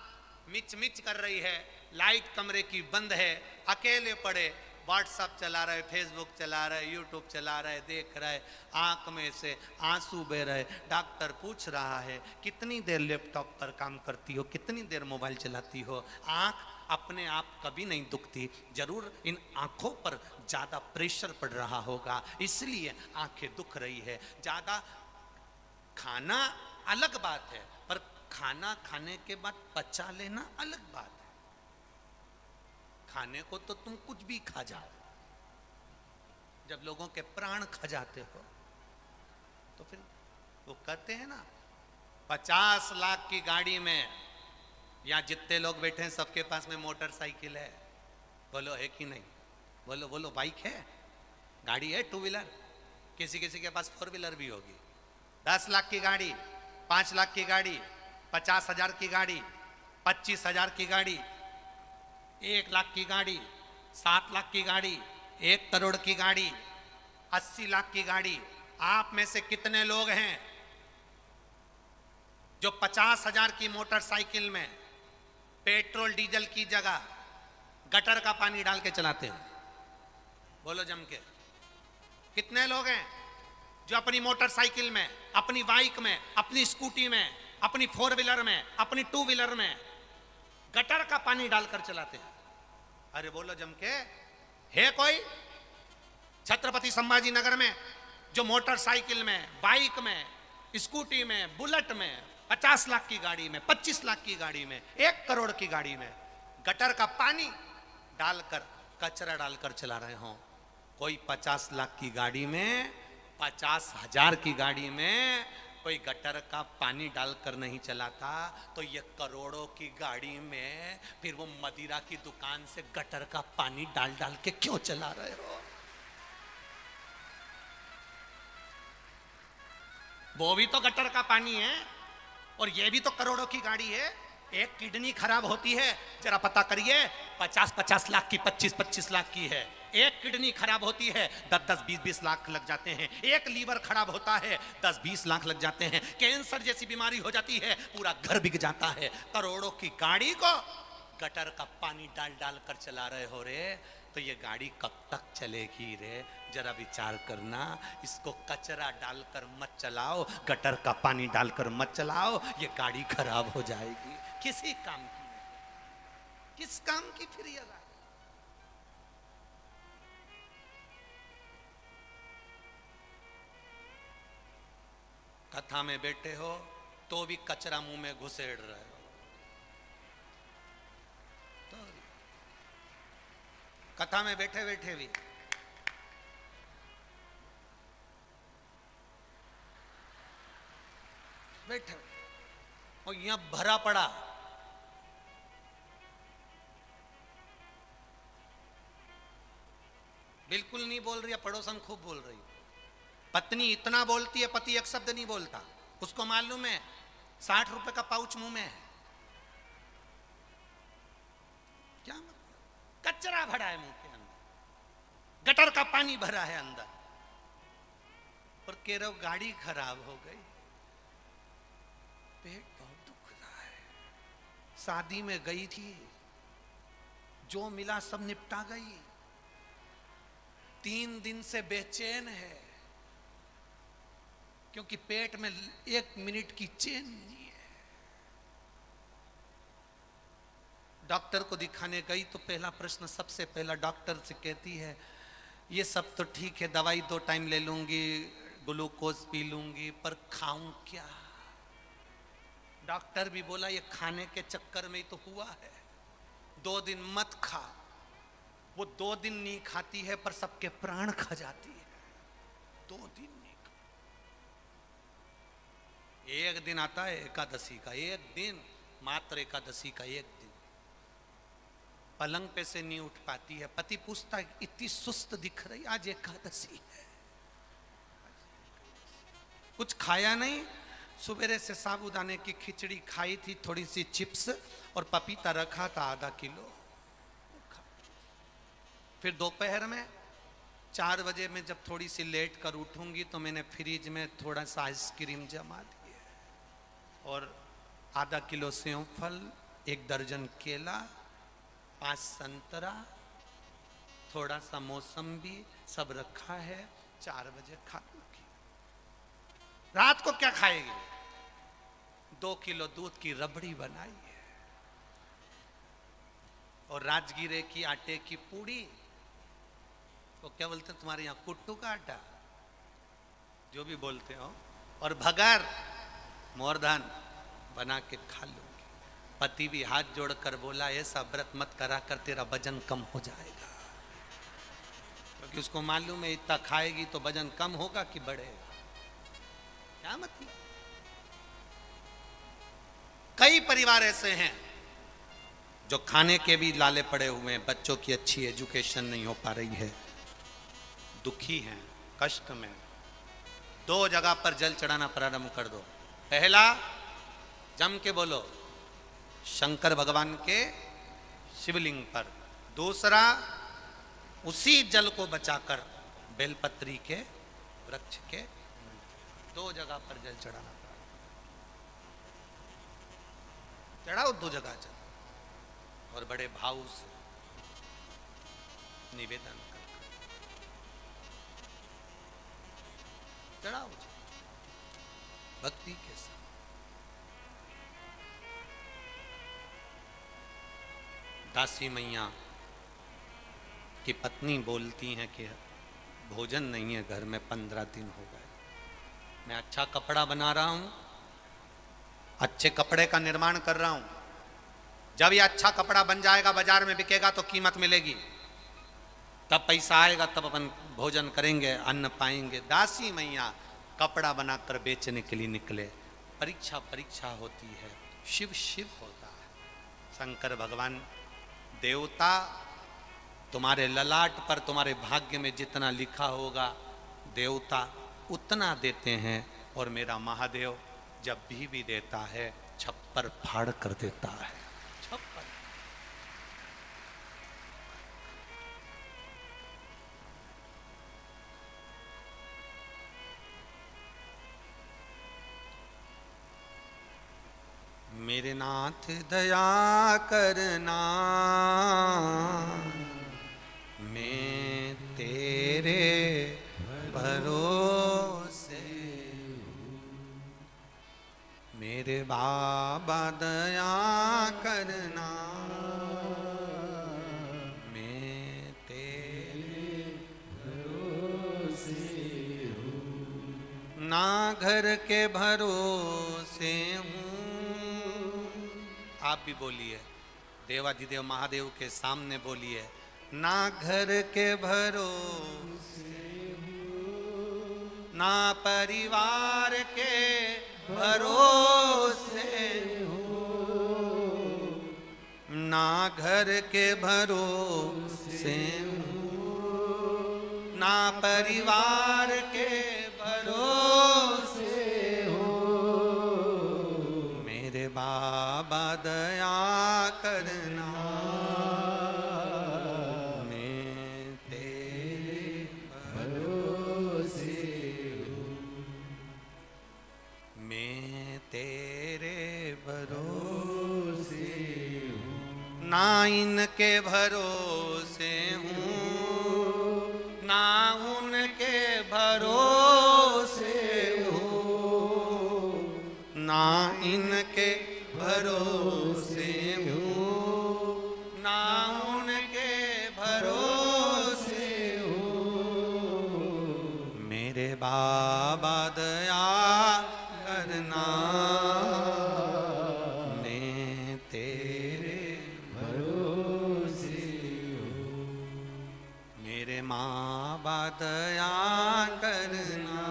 मिच मिच कर रही है, लाइट कमरे की बंद है, अकेले पड़े, व्हाट्सअप चला रहे, फेसबुक चला रहे, यूट्यूब चला रहे, देख रहे, आंख में से आंसू बह रहे। डॉक्टर पूछ रहा है कितनी देर लैपटॉप पर काम करती हो, कितनी देर मोबाइल चलाती हो। आंख अपने आप कभी नहीं दुखती, जरूर इन आंखों पर ज़्यादा प्रेशर पड़ रहा होगा, इसलिए आंखें दुख रही है। ज़्यादा खाना अलग बात है, पर खाना खाने के बाद पचा लेना अलग बात है। खाने को तो तुम कुछ भी खा जाओ, जब लोगों के प्राण खा जाते हो तो फिर वो कहते हैं ना, 50 लाख की गाड़ी में, यहाँ जितने लोग बैठे हैं सबके पास में मोटरसाइकिल है, बोलो है कि नहीं? बोलो बोलो, बाइक है, गाड़ी है, टू व्हीलर, किसी किसी के पास फोर व्हीलर भी होगी। 10 लाख की गाड़ी, 5 लाख की गाड़ी, 50,000 की गाड़ी, 25,000 की गाड़ी, 1 लाख की गाड़ी, 7 लाख की गाड़ी, 1 करोड़ की गाड़ी, 80 लाख की गाड़ी। आप में से कितने लोग हैं जो 50,000 की मोटरसाइकिल में पेट्रोल डीजल की जगह गटर का पानी डाल के चलाते हैं? बोलो जम के, कितने लोग हैं जो अपनी मोटरसाइकिल में, अपनी बाइक में, अपनी स्कूटी में, अपनी फोर व्हीलर में, अपनी टू व्हीलर में गटर का पानी डालकर चलाते हैं? अरे बोलो जम के, है कोई? छत्रपति संभाजी नगर में जो मोटरसाइकिल में, बाइक में, स्कूटी में, बुलेट में, 50 लाख की गाड़ी में, 25 लाख की गाड़ी में, 1 करोड़ की गाड़ी में गटर का पानी डालकर, कचरा डालकर चला रहे हो? कोई 50 लाख की गाड़ी में, 50,000 की गाड़ी में कोई गटर का पानी डालकर नहीं चलाता, तो ये करोड़ों की गाड़ी में फिर वो मदिरा की दुकान से गटर का पानी डाल डाल के क्यों चला रहे हो? वो भी तो गटर का पानी है और ये भी तो करोड़ों की गाड़ी है। एक किडनी खराब होती है, जरा पता करिए, 50-50 लाख की, 25-25 लाख की है। एक किडनी खराब होती है, 10-10, 20-20 लाख लग जाते हैं। एक लीवर खराब होता है, 10-20 लाख लग जाते हैं। कैंसर जैसी बीमारी हो जाती है, पूरा घर बिक जाता है। करोड़ों की गाड़ी को गटर का पानी डाल डाल कर चला रहे हो रे, तो ये गाड़ी कब तक चलेगी रे? जरा विचार करना। इसको कचरा डालकर मत चलाओ, गटर का पानी डालकर मत चलाओ, ये गाड़ी खराब हो जाएगी। किसी काम की नहीं, किस काम की फिर ये गाड़ी? कथा में बैठे हो तो भी कचरा मुंह में घुसेड़ रहे हो। तो कथा में बैठे बैठे भी बैठे और यहां भरा पड़ा। बिल्कुल नहीं बोल रही है, पड़ोसन खूब बोल रही। पत्नी इतना बोलती है, पति एक शब्द नहीं बोलता। उसको मालूम है 60 रुपए का पाउच मुंह में है। क्या मतलब? कचरा भरा है मुंह के अंदर, गटर का पानी भरा है अंदर, और कह रहे हो गाड़ी खराब हो गई। पेट बहुत दुख रहा है। शादी में गई थी, जो मिला सब निपटा गई। 3 दिन से बेचैन है, क्योंकि पेट में 1 मिनट की चैन नहीं है। डॉक्टर को दिखाने गई तो पहला प्रश्न सबसे पहला डॉक्टर से कहती है, ये सब तो ठीक है, दवाई 2 टाइम ले लूंगी, ग्लूकोज पी लूंगी, पर खाऊं क्या? डॉक्टर भी बोला ये खाने के चक्कर में ही तो हुआ है, 2 दिन मत खा। वो 2 दिन नहीं खाती है, पर सबके प्राण खा जाती है। 2 दिन नहीं खा। एक दिन आता है एकादशी का, एक दिन मात्र एकादशी का, एक दिन पलंग पे से नहीं उठ पाती है। पति पूछता है इतनी सुस्त दिख रही, आज एकादशी है, कुछ खाया नहीं। सुबेरे से साबूदाने की खिचड़ी खाई थी, थोड़ी सी चिप्स और पपीता रखा था आधा किलो। फिर दोपहर में 4 बजे में जब थोड़ी सी लेट कर उठूंगी तो मैंने फ्रिज में थोड़ा सा आइसक्रीम जमा दिए और आधा किलो सेव फल, 1 दर्जन केला, 5 संतरा, थोड़ा सा मौसम्बी सब रखा है, 4 बजे खा लूंगी। रात को क्या खाएगी? 2 किलो दूध की रबड़ी बनाई है और राजगीरे की आटे की पूड़ी, वो क्या बोलते हैं तुम्हारे यहाँ, कुट्टू का आटा, जो भी बोलते हो, और भगर मोरधन बना के खा लूंगी। पति भी हाथ जोड़कर बोला, ऐसा व्रत मत करा कर, तेरा वजन कम हो जाएगा, क्योंकि उसको मालूम है इतना खाएगी तो वजन कम होगा कि बढ़ेगा। क्या मतलब? कई परिवार ऐसे हैं जो खाने के भी लाले पड़े हुए हैं, बच्चों की अच्छी एजुकेशन नहीं हो पा रही है, दुखी हैं, कष्ट में। 2 जगह पर जल चढ़ाना प्रारंभ कर दो। पहला, जम के बोलो, शंकर भगवान के शिवलिंग पर। दूसरा, उसी जल को बचाकर बेलपत्री के वृक्ष के 2 जगह पर जल चढ़ाना पड़ा। चढ़ाओ 2 जगह जल और बड़े भाव से निवेदन कर चढ़ाओ भक्ति के साथ। दासी मैया की पत्नी बोलती हैं कि भोजन नहीं है घर में, 15 दिन हो गए, मैं अच्छा कपड़ा बना रहा हूं, अच्छे कपड़े का निर्माण कर रहा हूं, जब ये अच्छा कपड़ा बन जाएगा, बाजार में बिकेगा तो कीमत मिलेगी, तब पैसा आएगा, तब अपन भोजन करेंगे, अन्न पाएंगे। दासी मैया कपड़ा बनाकर बेचने के लिए निकले। परीक्षा परीक्षा होती है, शिव शिव होता है। शंकर भगवान, देवता तुम्हारे ललाट पर, तुम्हारे भाग्य में जितना लिखा होगा देवता उतना देते हैं, और मेरा महादेव जब भी देता है छप्पर फाड़ कर देता है। छप्पर मेरे नाथ दया करना, मैं तेरे भरोसे, मेरे बाबा दया करना, मैं तेरे भरोसे हूँ, ना घर के भरोसे हूँ। आप भी बोलिए, देवाधिदेव महादेव के सामने बोलिए, ना घर के भरोसे हूँ, ना परिवार के भरोसे हूँ, ना घर के भरोसे हूँ, ना परिवार के भरोसे हूँ, मेरे बाबा दया करना, मैं तेरे भरोसे हूँ, मैं तेरे भरोसे हूँ, ना इनके भरोसे हूँ, ना उनके भरोसे हूँ, ना इनके भरोसे हूँ, ना उनके भरोसे हूँ, मेरे बाबा दया करना, मैं तेरे भरोसे हूँ, मेरे माँ बाबा दया करना,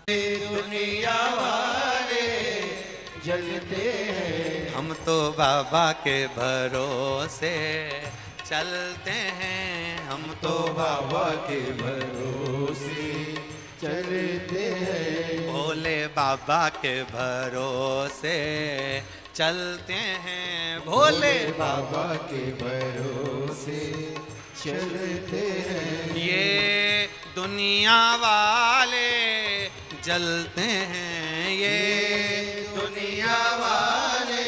दुनिया वाले जलते हैं, हम तो बाबा के भरोसे चलते हैं, हम तो बाबा के भरोसे चलते हैं, भोले बाबा के भरोसे चलते हैं, भोले बाबा के भरोसे चलते हैं। ये दुनिया वाले जलते हैं, ये दुनिया वाले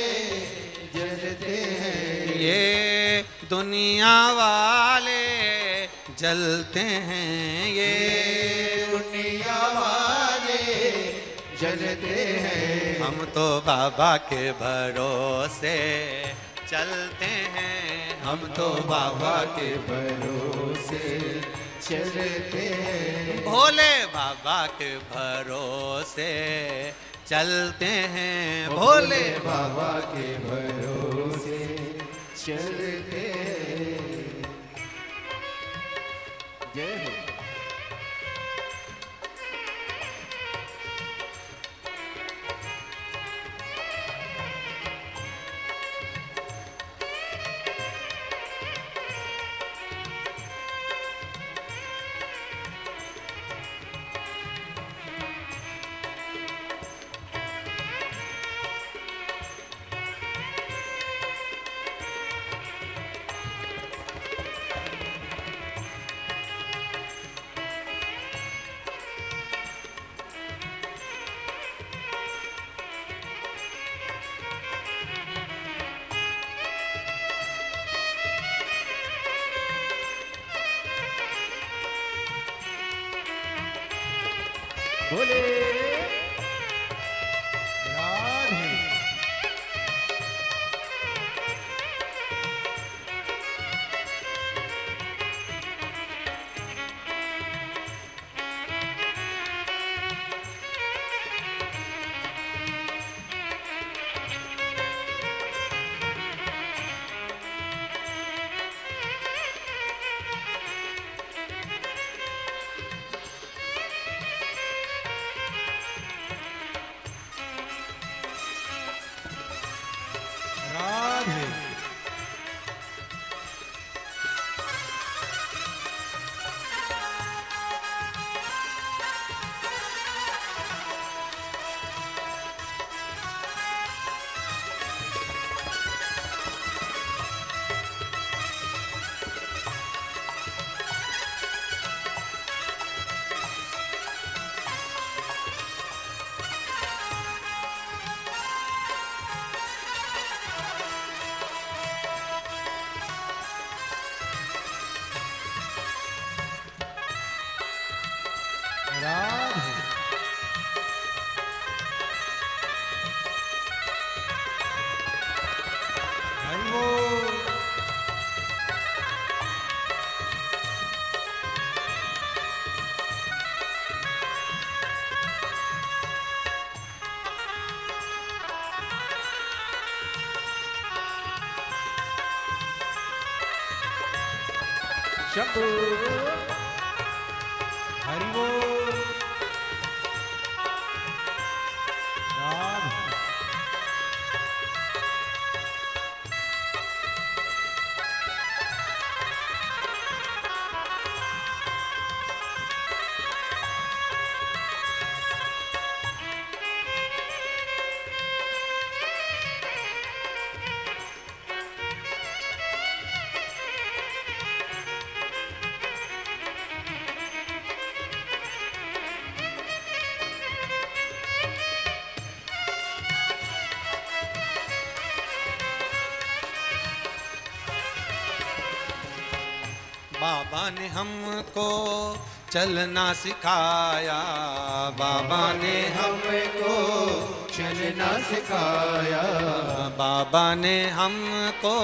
जलते हैं, ये दुनिया वाले जलते हैं, ये दुनिया वाले जलते हैं। हम तो बाबा के भरोसे चलते हैं, हम तो बाबा के भरोसे चलते हैं, भोले बाबा के भरोसे चलते हैं, भोले बाबा के भरोसे चलते हैं। जय हो। बोले राधे। राधे। राधे। हरि बोल। शंभू। हरि बोल। राधे। बाबा ने हमको चलना सिखाया, बाबा ने हमको चलना सिखाया, बाबा ने हमको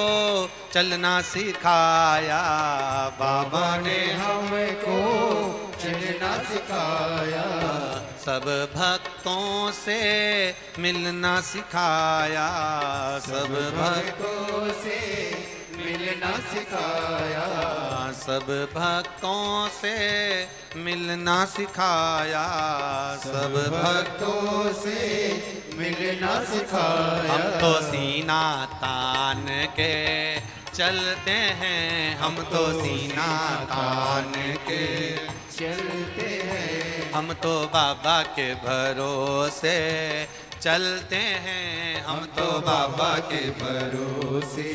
चलना सिखाया, बाबा ने हमको चलना सिखाया, सब भक्तों से मिलना सिखाया, सब भक्तों से मिलना सिखाया, सब भक्तों से मिलना सिखाया, सब भक्तों से मिलना सिखाया। हम तो सीना तान के चलते हैं, हम तो सीना तान के चलते हैं, हम तो बाबा के भरोसे चलते हैं, हम तो बाबा के भरोसे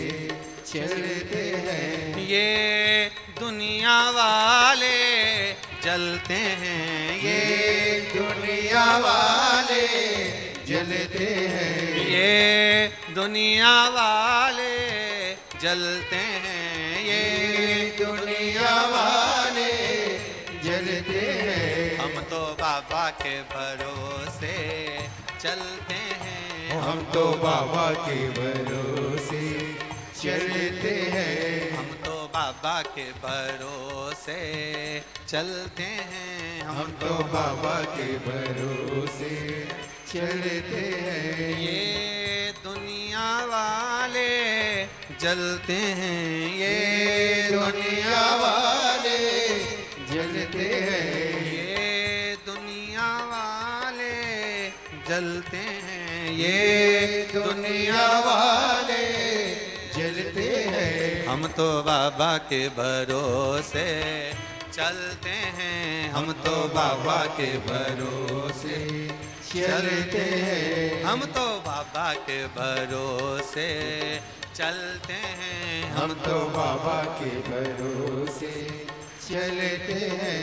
चलते हैं। ये दुनिया वाले जलते हैं, ये दुनिया वाले जलते हैं। ये दुनिया वाले जलते हैं, ये दुनिया वाले जलते हैं। हम तो बाबा के भरोसे चलते हैं, हम तो बाबा के भरोसे चलते हैं। हम तो बाबा के भरोसे चलते हैं, हम तो बाबा के भरोसे चलते हैं। ये दुनिया वाले जलते हैं, ये दुनिया वाले जलते हैं। ये दुनिया वाले जलते हैं, ये दुनिया वाले जलते हैं। हम तो बाबा के भरोसे चलते हैं, हम तो बाबा के भरोसे चलते हैं। हम तो बाबा के भरोसे चलते हैं, हम तो बाबा के भरोसे चलते हैं।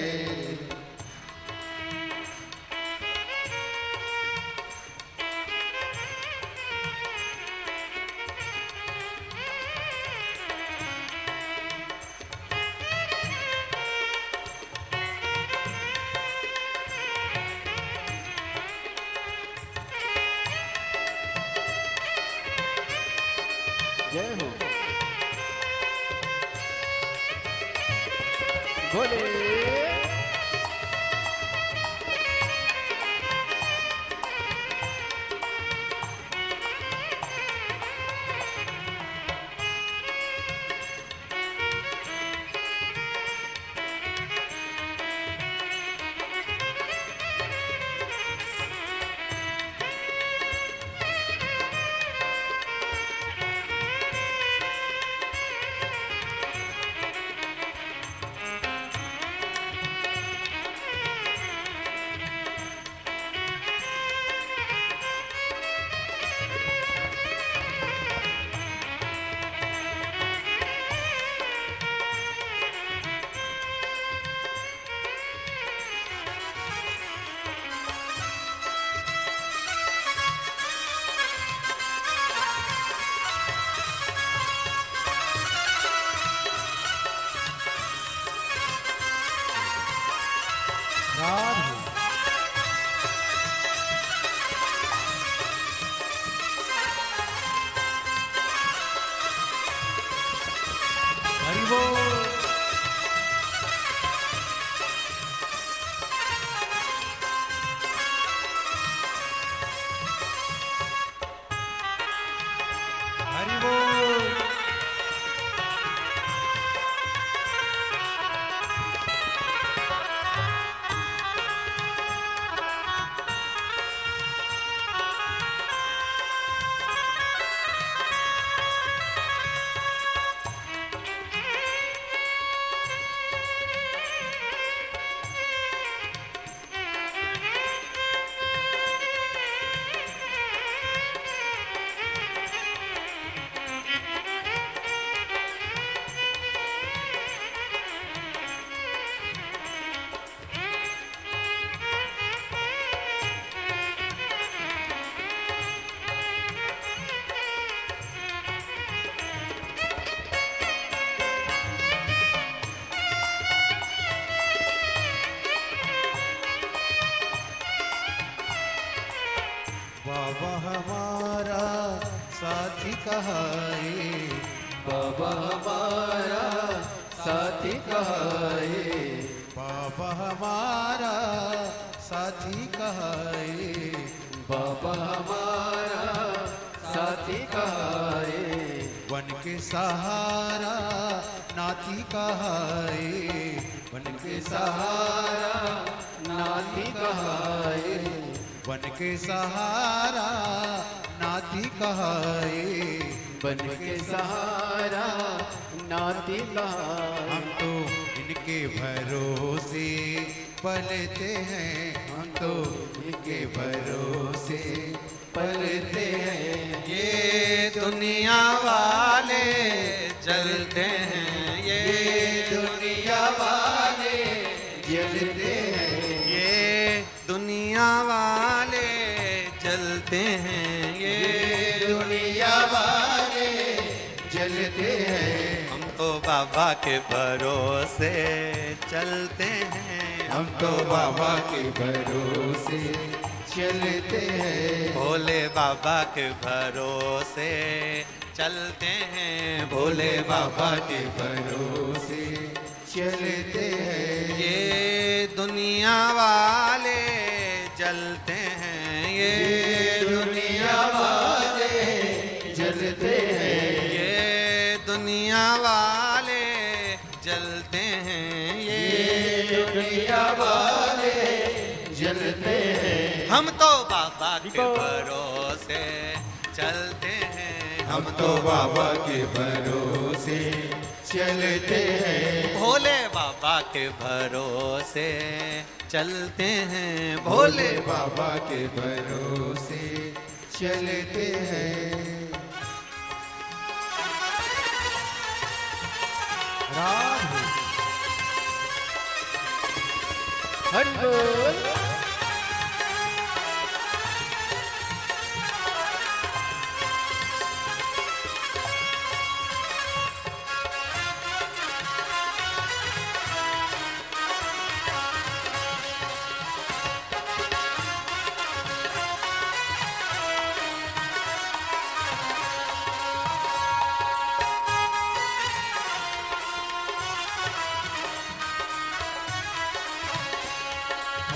जय हो भोले। हरि बोल। हरि बोल। बाबा हमारा साथी कहाए, बाबा हमारा साथी कहाए, बाबा हमारा साथी कहाए, बाबा हमारा साथी कहाए। वन के सहारा नाती कहाए, वन के सहारा नाती कहाए, वन के सहारा नाती कहाए, वन के सहारा नाती कहाए। हम तो इनके भरोसे पलते हैं, हम तो इनके भरोसे पलते हैं। ये दुनिया वाले जलते हैं, ये दुनिया वाले जलते हैं, ये दुनिया वाले चलते हैं ये दुनिया वाले जलते हैं। हम तो बाबा के भरोसे चलते हैं। हम तो बाबा के भरोसे चलते हैं। भोले बाबा के भरोसे चलते हैं। भोले बाबा के भरोसे चलते हैं। ये दुनिया वाले जलते हैं। ये दुनिया वाले जलते हैं। ये दुनिया वाले जलते हैं। ये दुनिया वाले जलते हैं। हम तो बाबा के भरोसे चलते हैं। हम तो बाबा के भरोसे चलते हैं। भोले बाबा के भरोसे चलते हैं। भोले बाबा के भरोसे चलते हैं। राधे हरि बोल।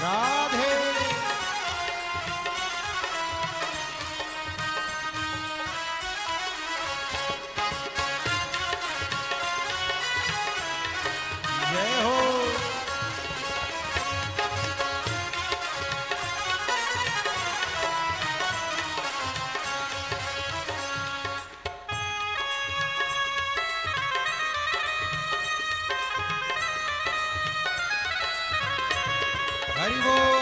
राधे जय हो। हरि बोल।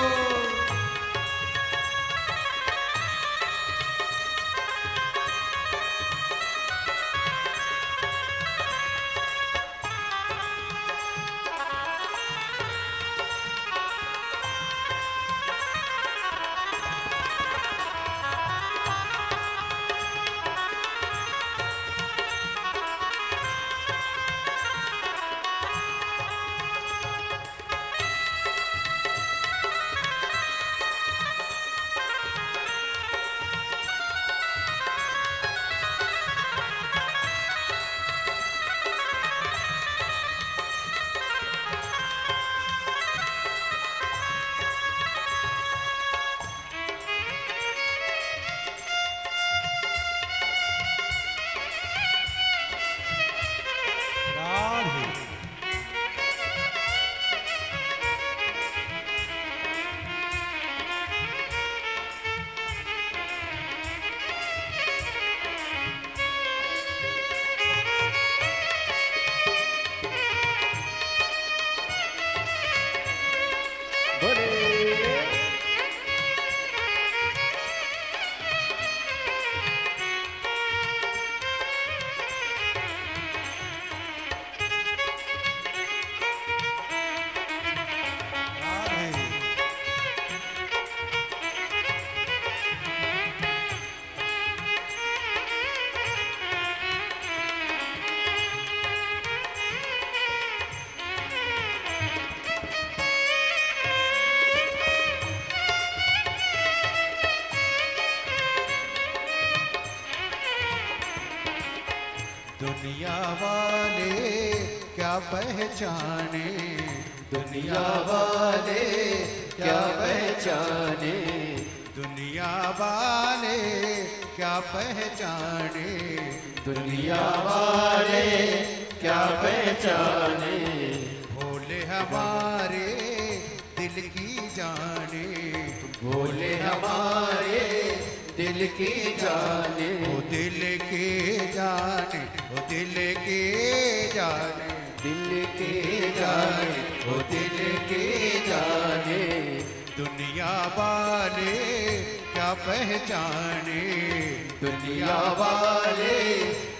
राधे बोले। राधे दुनिया वाले क्या पहचाने। दुनिया वाले क्या पहचाने। दुनिया वाले क्या पहचाने। दुनिया वाले क्या पहचाने। भोले हमारे दिल की जाने। भोले हमारे दिल की जाने। वो दिल के जाने। वो दिल के जाने। दिल के जाने। वो दिल के जाने। दुनिया वाले क्या पहचाने। दुनिया वाले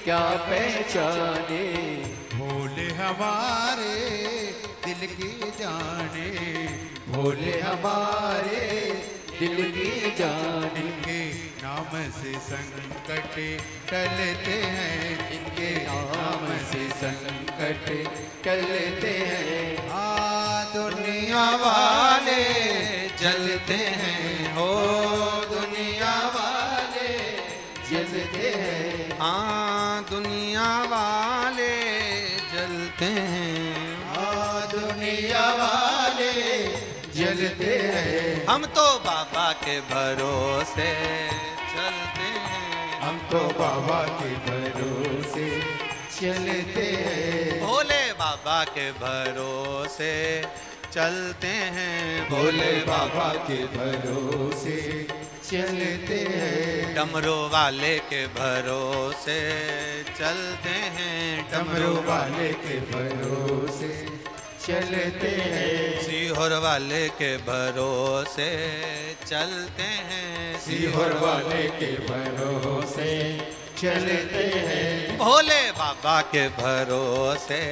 क्या पहचाने। भोले हमारे दिल की जाने। भोले हमारे दिल की जाने। नाम से संकट टलते हैं, इनके नाम से संकट टलते हैं। दुनिया वाले जलते हैं हो, दुनिया वाले जलते हैं, हाँ दुनिया वाले जलते हैं, हाँ दुनिया वाले जलते हैं। हम तो बाबा के भरोसे चलते हैं, हम तो बाबा के भरोसे चलते हैं, भोले बाबा के भरोसे चलते हैं, भोले बाबा के भरोसे चलते हैं। डमरू वाले के भरोसे चलते हैं, डमरू वाले के भरोसे चलते हैं, सीहोर वाले के भरोसे चलते हैं, सीहोर वाले के भरोसे चलते हैं। भोले बाबा के भरोसे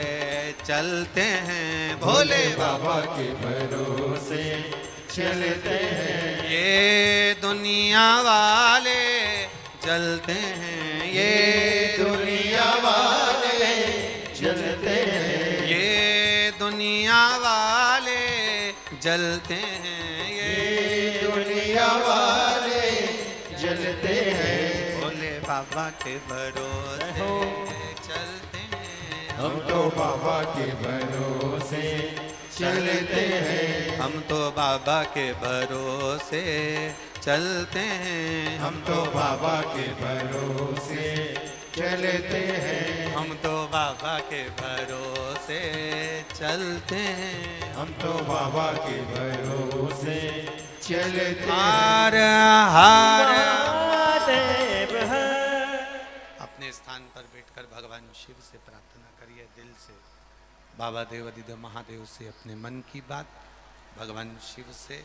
चलते हैं, भोले बाबा के भरोसे चलते हैं। ये दुनिया वाले जलते हैं, ये दुनिया वाले चलते हैं, ये दुनिया वाले जलते हैं, ये दुनिया वाले जलते हैं। भोले बाबा के भरोसे चलते हैं, हम तो बाबा के भरोसे चलते हैं, हम तो बाबा के भरोसे चलते हैं, हम तो बाबा के भरोसे चलते हैं, हम तो बाबा के भरोसे चलते हैं, हम तो बाबा के भरोसे चलते हैं। हार हार महादेव है। अपने स्थान पर बैठकर भगवान शिव से प्रार्थना करिए दिल से, बाबा देवाधिदेव महादेव से अपने मन की बात भगवान शिव से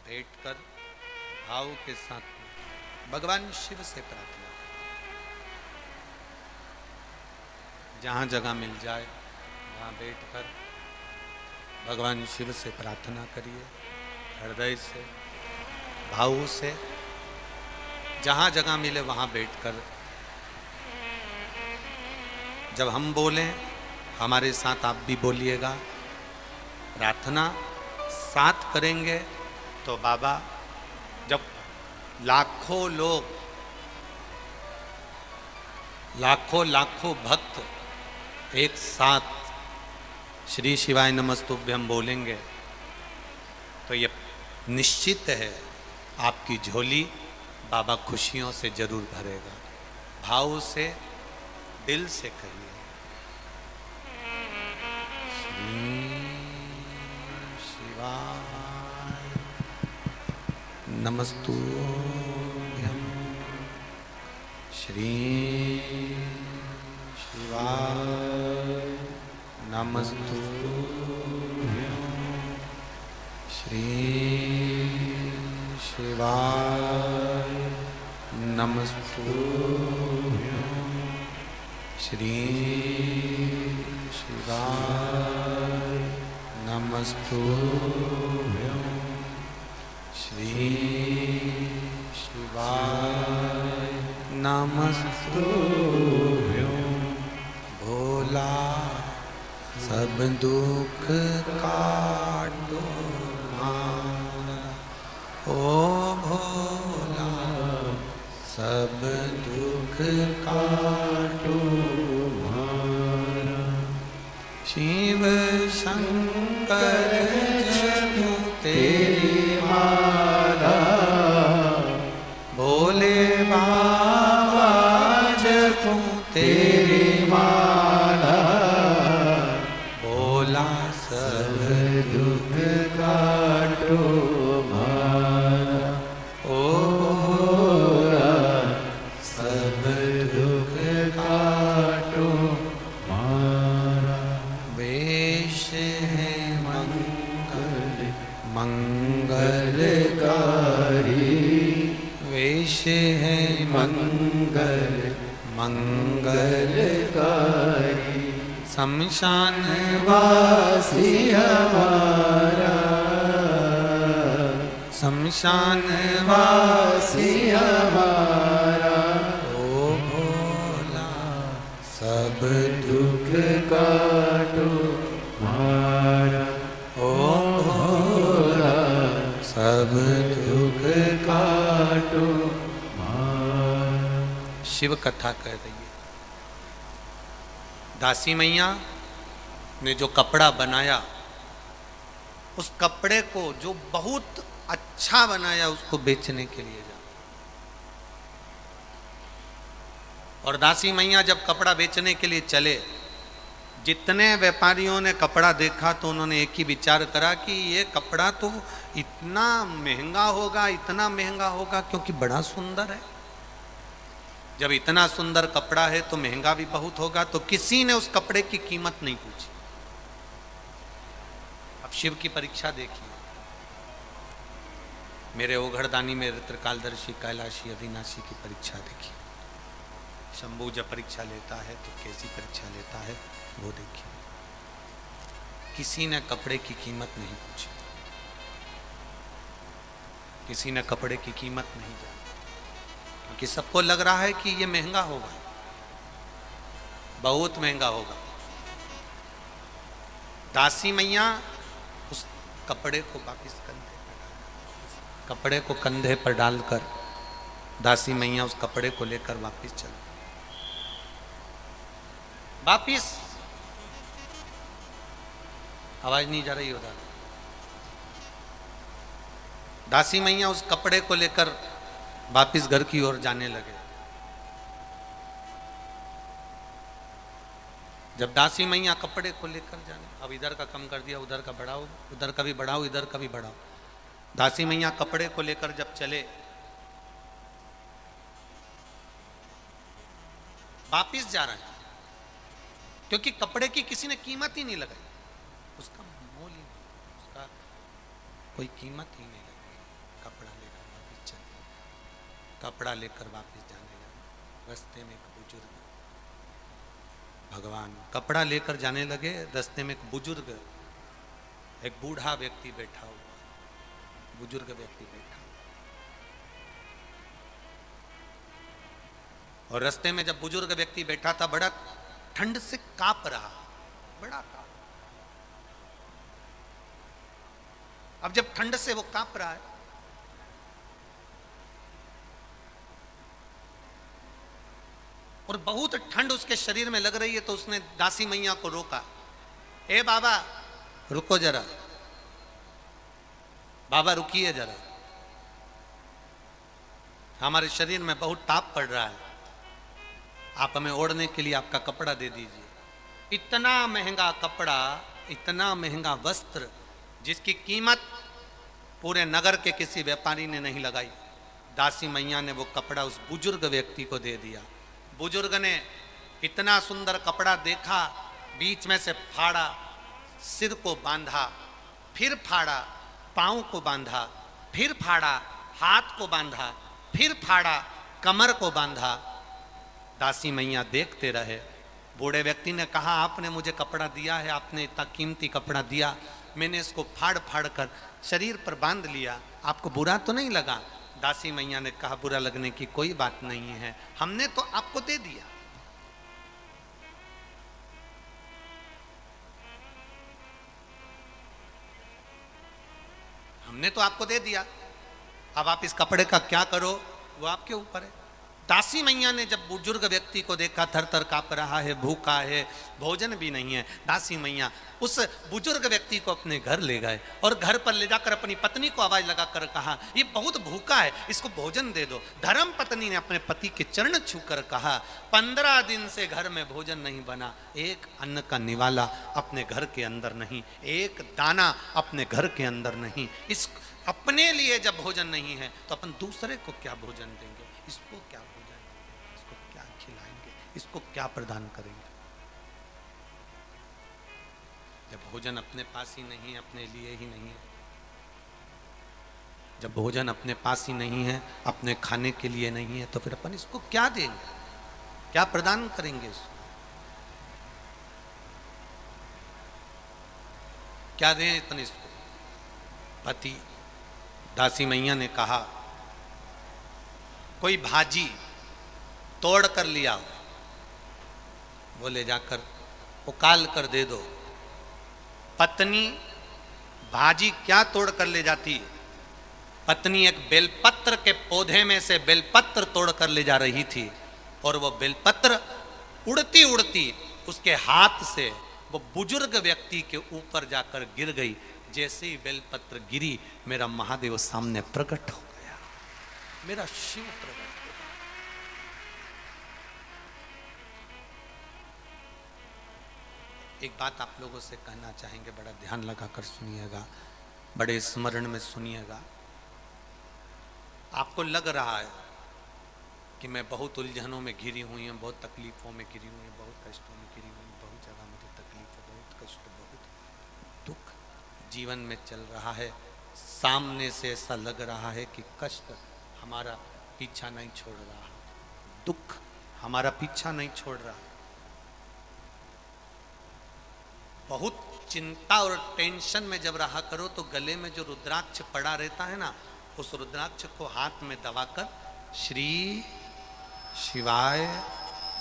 बैठकर भाव के साथ भगवान शिव से प्रार्थना करिए। जहाँ जगह मिल जाए वहाँ बैठकर भगवान शिव से प्रार्थना करिए, हृदय से भाव से, जहाँ जगह मिले वहाँ बैठकर जब हम बोलें हमारे साथ आप भी बोलिएगा, प्रार्थना साथ करेंगे तो बाबा जब लाखों लोग लाखों भक्त एक साथ श्री शिवाय नमस्तुभ्यम बोलेंगे तो ये निश्चित है आपकी झोली बाबा खुशियों से जरूर भरेगा। भाव से दिल से कहिए, श्री शिवाय नमस्तुभ्यम, श्री शिवाय नमस्तुभ्यम, श्री शिवाय नमस्तुभ्यम, श्री शिवाय नमस्तुभ्यम, श्री शिवाय नमस्तुभ्यम। भोला सब दुख काटो हमारा, ओ भोला सब दुख काटो हमारा। शिव शंकर जपो तेरी माला, भोले बाबा जपो तेरी माला, भोला सब दुख काटो हमारा, ओ भोला सब दुख काटो हमारा। वेश है मंगलकारी, वेश है मंगलकारी, शमशान वासी हमारा, शमशान वासी हमारा, काटो मारा, ओ भोला सब दुख काटो मारा। शिव कथा कह रही है। दासी मैया ने जो कपड़ा बनाया, उस कपड़े को जो बहुत अच्छा बनाया उसको बेचने के लिए जा, और दासी मैया जब कपड़ा बेचने के लिए चले, जितने व्यापारियों ने कपड़ा देखा तो उन्होंने एक ही विचार करा कि ये कपड़ा तो इतना महंगा होगा, इतना महंगा होगा, क्योंकि बड़ा सुंदर है। जब इतना सुंदर कपड़ा है तो महंगा भी बहुत होगा। तो किसी ने उस कपड़े की कीमत नहीं पूछी। अब शिव की परीक्षा देखिए। मेरे ओघड़दानी में त्रिकालदर्शी कैलाशी अविनाशी की परीक्षा देखिए। शंभू जब परीक्षा लेता है तो कैसी परीक्षा लेता है वो देखिए। किसी ने कपड़े की कीमत नहीं पूछी, किसी ने कपड़े की कीमत नहीं जानी, क्योंकि सबको लग रहा है कि ये महंगा होगा, बहुत महंगा होगा। दासी मैया उस कपड़े को वापिस कपड़े को कंधे पर डालकर दासी मैया उस कपड़े को लेकर वापिस चल, वापिस आवाज नहीं जा रही उधर। दासी मैया उस कपड़े को लेकर वापिस घर की ओर जाने लगे। जब दासी मैया कपड़े को लेकर जाने, अब इधर का कम कर दिया, उधर का बढ़ाओ, उधर का भी बढ़ाओ, इधर का भी बढ़ाओ। दासी मैया कपड़े को लेकर जब चले, वापिस जा रहे हैं, क्योंकि कपड़े की किसी ने कीमत ही नहीं लगाई, उसका मोल ही नहीं, उसका कोई कीमत ही नहीं लगी। कपड़ा लेकर वापिस चल गए, कपड़ा लेकर वापिस जाने लगे। रास्ते में एक बुजुर्ग, भगवान, कपड़ा लेकर जाने लगे, रास्ते में एक बुजुर्ग, एक बूढ़ा व्यक्ति बैठा हुआ, बुजुर्ग व्यक्ति बैठा, और रास्ते में जब बुजुर्ग व्यक्ति बैठा था, बड़ा ठंड से कांप रहा, बड़ा कांप। अब जब ठंड से वो कांप रहा है, और बहुत ठंड उसके शरीर में लग रही है, तो उसने दासी मैया को रोका। ए बाबा रुको जरा, बाबा रुकिए जरा, हमारे शरीर में बहुत ताप पड़ रहा है, आप हमें ओढ़ने के लिए आपका कपड़ा दे दीजिए। इतना महंगा कपड़ा, इतना महंगा वस्त्र, जिसकी कीमत पूरे नगर के किसी व्यापारी ने नहीं लगाई, दासी मैया ने वो कपड़ा उस बुजुर्ग व्यक्ति को दे दिया। बुजुर्ग ने इतना सुंदर कपड़ा देखा, बीच में से फाड़ा, सिर को बांधा, फिर फाड़ा, पाँव को बांधा, फिर फाड़ा, हाथ को बांधा, फिर फाड़ा, कमर को बांधा। दासी मैया देखते रहे। बूढ़े व्यक्ति ने कहा, आपने मुझे कपड़ा दिया है, आपने इतना कीमती कपड़ा दिया, मैंने इसको फाड़ फाड़ कर शरीर पर बांध लिया, आपको बुरा तो नहीं लगा? दासी मैया ने कहा, बुरा लगने की कोई बात नहीं है, हमने तो आपको दे दिया। हमने तो आपको दे दिया, अब आप इस कपड़े का क्या करो वो आपके ऊपर है। दासी मैया ने जब बुजुर्ग व्यक्ति को देखा, थर थर कांप रहा है, भूखा है, भोजन भी नहीं है, दासी मैया उस बुजुर्ग व्यक्ति को अपने घर ले गए और घर पर ले जाकर अपनी पत्नी को आवाज लगाकर कहा, ये बहुत भूखा है, इसको भोजन दे दो। धर्म पत्नी ने अपने पति के चरण छूकर कहा, 15 दिन से घर में भोजन नहीं बना, एक अन्न का निवाला अपने घर के अंदर नहीं, एक दाना अपने घर के अंदर नहीं। इस अपने लिए जब भोजन नहीं है तो अपन दूसरे को क्या भोजन देंगे? इसको क्या भोजन, इसको क्या खिलाएंगे, इसको क्या प्रदान करेंगे? जब भोजन अपने पास ही नहीं है, अपने लिए ही नहीं है, जब भोजन अपने पास ही नहीं है, अपने खाने के लिए नहीं है, तो फिर अपन इसको क्या देंगे, क्या प्रदान करेंगे? इसको क्या दें अपन इसको? पति, दासी मैया ने कहा, कोई भाजी तोड़ कर लिया, वो ले जाकर उकाल कर दे दो। पत्नी भाजी क्या तोड़ कर ले जाती है? पत्नी एक बेलपत्र के पौधे में से बेलपत्र तोड़ कर ले जा रही थी और वो बेलपत्र उड़ती उड़ती उसके हाथ से वो बुजुर्ग व्यक्ति के ऊपर जाकर गिर गई। जैसे ही बेलपत्र गिरी, मेरा महादेव सामने प्रकट हो गया, मेरा शिव प्रकट हो गया। एक बात आप लोगों से कहना चाहेंगे, बड़ा ध्यान लगाकर सुनिएगा, बड़े स्मरण में सुनिएगा। आपको लग रहा है कि मैं बहुत उलझनों में घिरी हुई हूँ, बहुत तकलीफों में घिरी हुई हूँ, बहुत कष्टों में घिरी हुई हूँ, बहुत जगह मुझे तकलीफ है, बहुत कष्ट, बहुत दुख जीवन में चल रहा है। सामने से ऐसा लग रहा है कि कष्ट हमारा पीछा नहीं छोड़ रहा, दुख हमारा पीछा नहीं छोड़ रहा। बहुत चिंता और टेंशन में जब रहा करो तो गले में जो रुद्राक्ष पड़ा रहता है ना, उस रुद्राक्ष को हाथ में दबाकर श्री शिवाय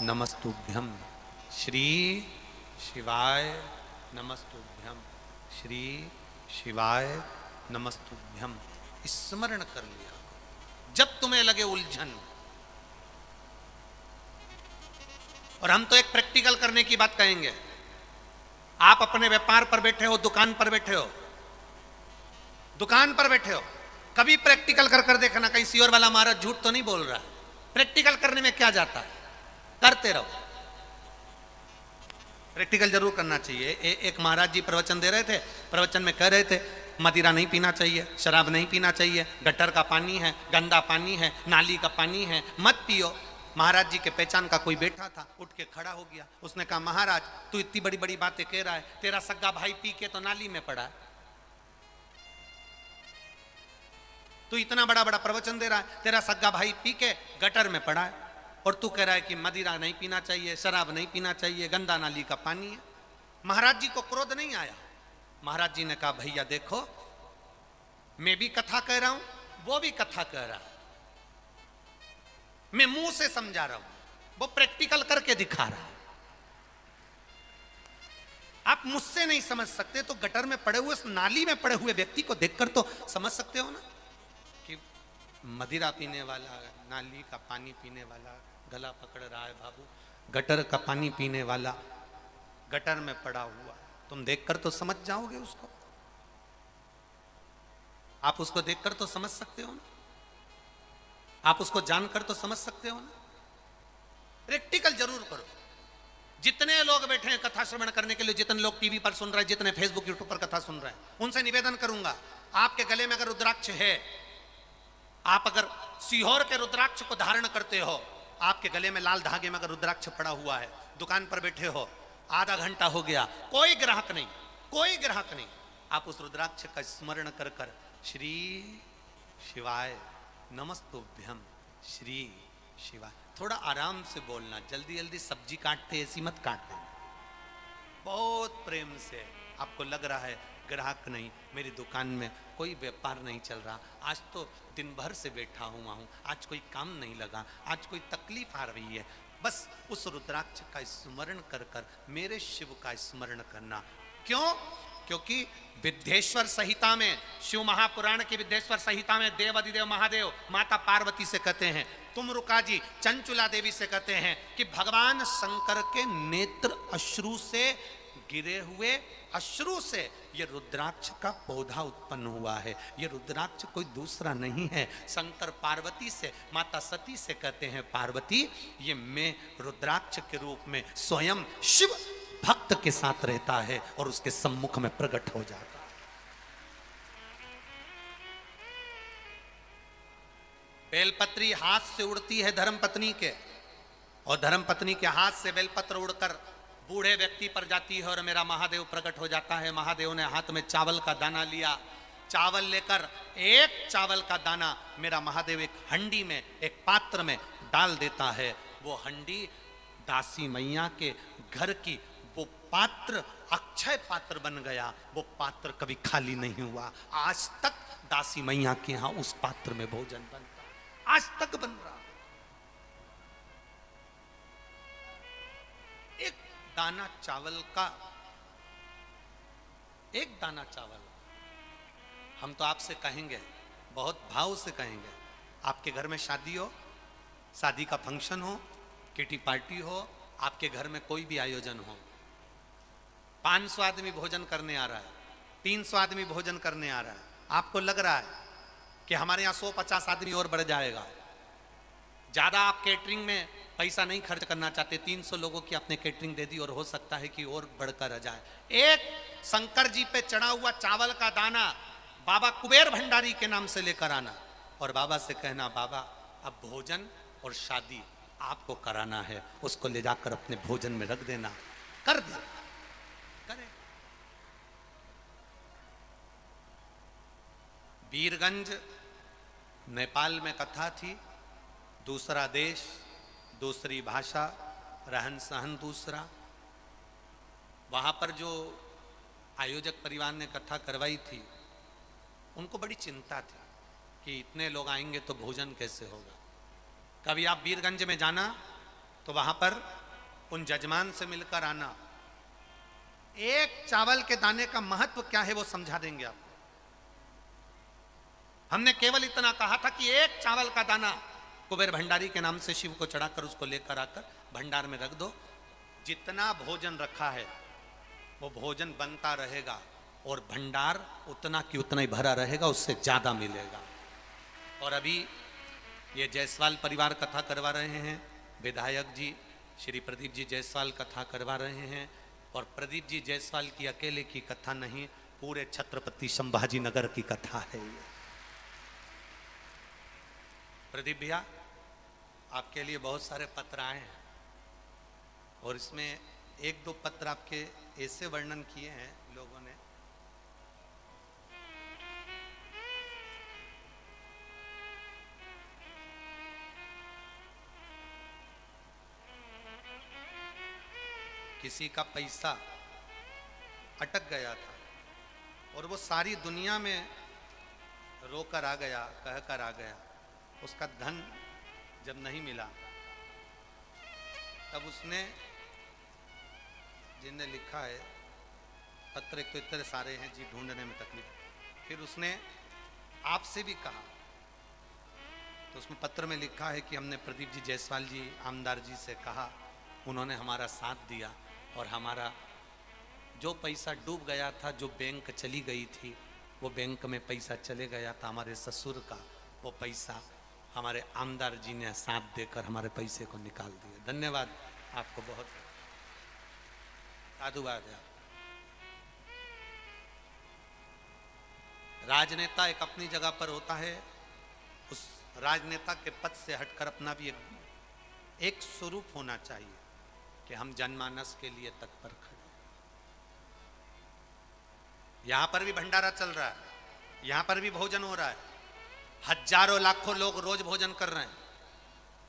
नमस्तुभ्यम, श्री शिवाय नमस्तुभ्यम, श्री शिवाय नमस्तुभ्यम स्मरण कर लिया। जब तुम्हें लगे उलझन, और हम तो एक प्रैक्टिकल करने की बात कहेंगे। आप अपने व्यापार पर बैठे हो, दुकान पर बैठे हो, दुकान पर बैठे हो, कभी प्रैक्टिकल कर कर देखना कहीं सियोर वाला महाराज झूठ तो नहीं बोल रहा है। प्रैक्टिकल करने में क्या जाता है, करते रहो। प्रैक्टिकल जरूर करना चाहिए। एक महाराज जी प्रवचन दे रहे थे, प्रवचन में कह रहे थे मदिरा नहीं पीना चाहिए, शराब नहीं पीना चाहिए, गटर का पानी है, गंदा पानी है, नाली का पानी है, मत पियो। महाराज जी के पहचान का कोई बैठा था, उठ के खड़ा हो गया। उसने कहा महाराज तू इतनी बड़ी बड़ी बातें कह रहा है, तेरा सग्गा भाई पी के तो नाली में पड़ा है। तू इतना बड़ा बड़ा प्रवचन दे रहा है, तेरा सग्गा भाई पी के गटर में पड़ा है, और तू कह रहा है कि मदिरा नहीं पीना चाहिए, शराब नहीं पीना चाहिए, गंदा नाली का पानी है। महाराज जी को क्रोध नहीं आया। महाराज जी ने कहा भैया देखो, मैं भी कथा कह रहा हूं, वो भी कथा कह रहा है, मैं मुंह से समझा रहा हूं, वो प्रैक्टिकल करके दिखा रहा है। आप मुझसे नहीं समझ सकते तो गटर में पड़े हुए, नाली में पड़े हुए व्यक्ति को देखकर तो समझ सकते हो ना कि मदिरा पीने वाला, नाली का पानी पीने वाला गला पकड़ रहा है बाबू, गटर का पानी पीने वाला गटर में पड़ा हुआ, तुम देखकर तो समझ जाओगे उसको। आप उसको देखकर तो समझ सकते हो ना, आप उसको जानकर तो समझ सकते हो ना। प्रैक्टिकल जरूर करो। जितने लोग बैठे हैं कथा श्रवण करने के लिए, जितने लोग टीवी पर सुन रहे हैं, जितने फेसबुक यूट्यूब पर कथा सुन रहे हैं, उनसे निवेदन करूंगा, आपके गले में अगर रुद्राक्ष है, आप अगर सीहोर के रुद्राक्ष को धारण करते हो, आपके गले में लाल धागे में अगर रुद्राक्ष पड़ा हुआ है, दुकान पर बैठे हो, आधा घंटा हो गया, कोई ग्राहक नहीं, कोई ग्राहक नहीं, आप उस रुद्राक्ष का स्मरण कर कर श्री शिवाय नमस्तुभ्यम, श्री शिवाय, थोड़ा आराम से बोलना, जल्दी जल्दी सब्जी काटते ऐसी मत काट देना, बहुत प्रेम से। आपको लग रहा है ग्राहक नहीं, मेरी दुकान में कोई व्यापार नहीं चल रहा, आज तो दिन भर से बैठा हुआ हूँ, आज कोई काम नहीं लगा, आज कोई तकलीफ आ रही है, बस उस रुद्राक्ष का स्मरण कर कर मेरे शिव का स्मरण करना। क्यों? क्योंकि विद्येश्वर संहिता में, शिव महापुराण की विद्येश्वर संहिता में देव अधिदेव महादेव माता पार्वती से कहते हैं, तुम रुका जी चंचुला देवी से कहते हैं कि भगवान शंकर के नेत्र अश्रु से गिरे हुए, अश्रु से ये रुद्राक्ष का पौधा उत्पन्न हुआ है। ये रुद्राक्ष कोई दूसरा नहीं है। शंकर पार्वती से, माता सती से कहते हैं पार्वती ये मैं रुद्राक्ष के रूप में स्वयं शिव भक्त के साथ रहता है और उसके सम्मुख में प्रकट हो जाता है। बेलपत्री हाथ से उड़ती है धर्मपत्नी के, और धर्मपत्नी के हाथ से बेलपत्र उड़कर बूढ़े व्यक्ति पर जाती है और मेरा महादेव प्रकट हो जाता है। महादेव ने हाथ में चावल का दाना लिया, चावल लेकर एक चावल का दाना मेरा महादेव एक हंडी में, एक पात्र में डाल देता है। वो हंडी दासी मैया के घर की, वो पात्र अक्षय पात्र बन गया। वो पात्र कभी खाली नहीं हुआ। आज तक दासी मैया के यहां उस पात्र में भोजन बनता, आज तक बन रहा। एक दाना चावल का, एक दाना चावल। हम तो आपसे कहेंगे, बहुत भाव से कहेंगे, आपके घर में शादी हो, शादी का फंक्शन हो, किटी पार्टी हो, आपके घर में कोई भी आयोजन हो, 500 आदमी भोजन करने आ रहा है, 300 आदमी भोजन करने आ रहा है, आपको लग रहा है कि हमारे यहाँ 150 आदमी और बढ़ जाएगा, ज्यादा आप केटरिंग में पैसा नहीं खर्च करना चाहते, 300 लोगों की आपने केटरिंग दे दी और हो सकता है कि और बढ़कर आ जाए। एक शंकर जी पे चढ़ा हुआ चावल का दाना बाबा कुबेर भंडारी के नाम से लेकर आना और बाबा से कहना, बाबा अब भोजन और शादी आपको कराना है, उसको ले जाकर अपने भोजन में रख देना। कर दे, करे। वीरगंज नेपाल में कथा थी, दूसरा देश, दूसरी भाषा, रहन सहन दूसरा। वहां पर जो आयोजक परिवार ने कथा करवाई थी, उनको बड़ी चिंता थी कि इतने लोग आएंगे तो भोजन कैसे होगा। कभी आप वीरगंज में जाना तो वहां पर उन जजमान से मिलकर आना, एक चावल के दाने का महत्व क्या है वो समझा देंगे आपको। हमने केवल इतना कहा था कि एक चावल का दाना कुबेर भंडारी के नाम से शिव को चढ़ाकर उसको लेकर आकर भंडार में रख दो, जितना भोजन रखा है वो भोजन बनता रहेगा और भंडार उतना की उतना ही भरा रहेगा, उससे ज्यादा मिलेगा। और अभी ये जायसवाल परिवार कथा करवा रहे हैं, विधायक जी श्री प्रदीप जी जायसवाल कथा करवा रहे हैं, और प्रदीप जी जायसवाल की अकेले की कथा नहीं, पूरे छत्रपति संभाजी नगर की कथा है ये। प्रदीप भैया, आपके लिए बहुत सारे पत्र आए हैं और इसमें एक दो पत्र आपके ऐसे वर्णन किए हैं लोगों ने, किसी का पैसा अटक गया था और वो सारी दुनिया में रोकर आ गया, कहकर आ गया, उसका धन जब नहीं मिला तब उसने, जिनने लिखा है पत्र, एक तो इतने सारे हैं जी, ढूंढने में तकलीफ, फिर उसने आपसे भी कहा, तो उसमें पत्र में लिखा है कि हमने प्रदीप जी जायसवाल जी आमदार जी से कहा, उन्होंने हमारा साथ दिया और हमारा जो पैसा डूब गया था, जो बैंक चली गई थी, वो बैंक में पैसा चले गया था हमारे ससुर का, वो पैसा हमारे आमदार जी ने साथ देकर हमारे पैसे को निकाल दिया। धन्यवाद आपको, बहुत साधुवाद है। राजनेता एक अपनी जगह पर होता है, उस राजनेता के पद से हटकर अपना भी एक स्वरूप होना चाहिए कि हम जनमानस के लिए तत्पर खड़े। यहां पर भी भंडारा चल रहा है, यहां पर भी भोजन हो रहा है, हजारों लाखों लोग रोज भोजन कर रहे हैं।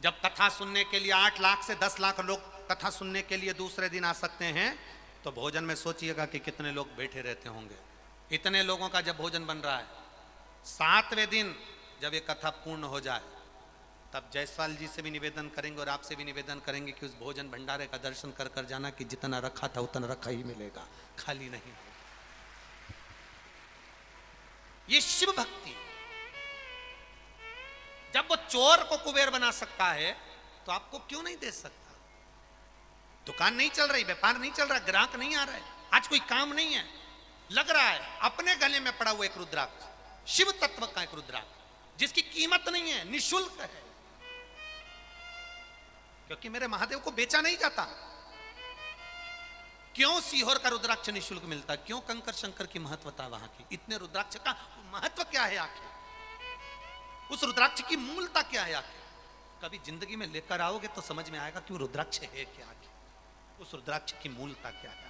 जब कथा सुनने के लिए 8 लाख से 10 लाख लोग कथा सुनने के लिए दूसरे दिन आ सकते हैं, तो भोजन में सोचिएगा कि कितने लोग बैठे रहते होंगे। इतने लोगों का जब भोजन बन रहा है, 7वें दिन जब ये कथा पूर्ण हो जाए, तब जायसवाल जी से भी निवेदन करेंगे और आपसे भी निवेदन करेंगे कि उस भोजन भंडारे का दर्शन कर कर जाना, कि जितना रखा था उतना रखा ही मिलेगा, खाली नहीं। ये शिव भक्ति। जब वो चोर को कुबेर बना सकता है तो आपको क्यों नहीं दे सकता? दुकान नहीं चल रही, व्यापार नहीं चल रहा, ग्राहक नहीं आ रहा है, आज कोई काम नहीं है, लग रहा है अपने गले में पड़ा हुआ एक रुद्राक्ष, शिव तत्व का एक रुद्राक्ष, जिसकी कीमत नहीं है, निःशुल्क है, क्योंकि मेरे महादेव को बेचा नहीं जाता। क्यों सीहोर का रुद्राक्ष निःशुल्क मिलता? क्यों कंकर शंकर की महत्वता वहां की? इतने रुद्राक्ष का महत्व क्या है आखिर? उस रुद्राक्ष की मूलता क्या है आखिर? कभी जिंदगी में लेकर आओगे तो समझ में आएगा कि वो रुद्राक्ष है क्या आखिर, उस रुद्राक्ष की मूलता क्या है।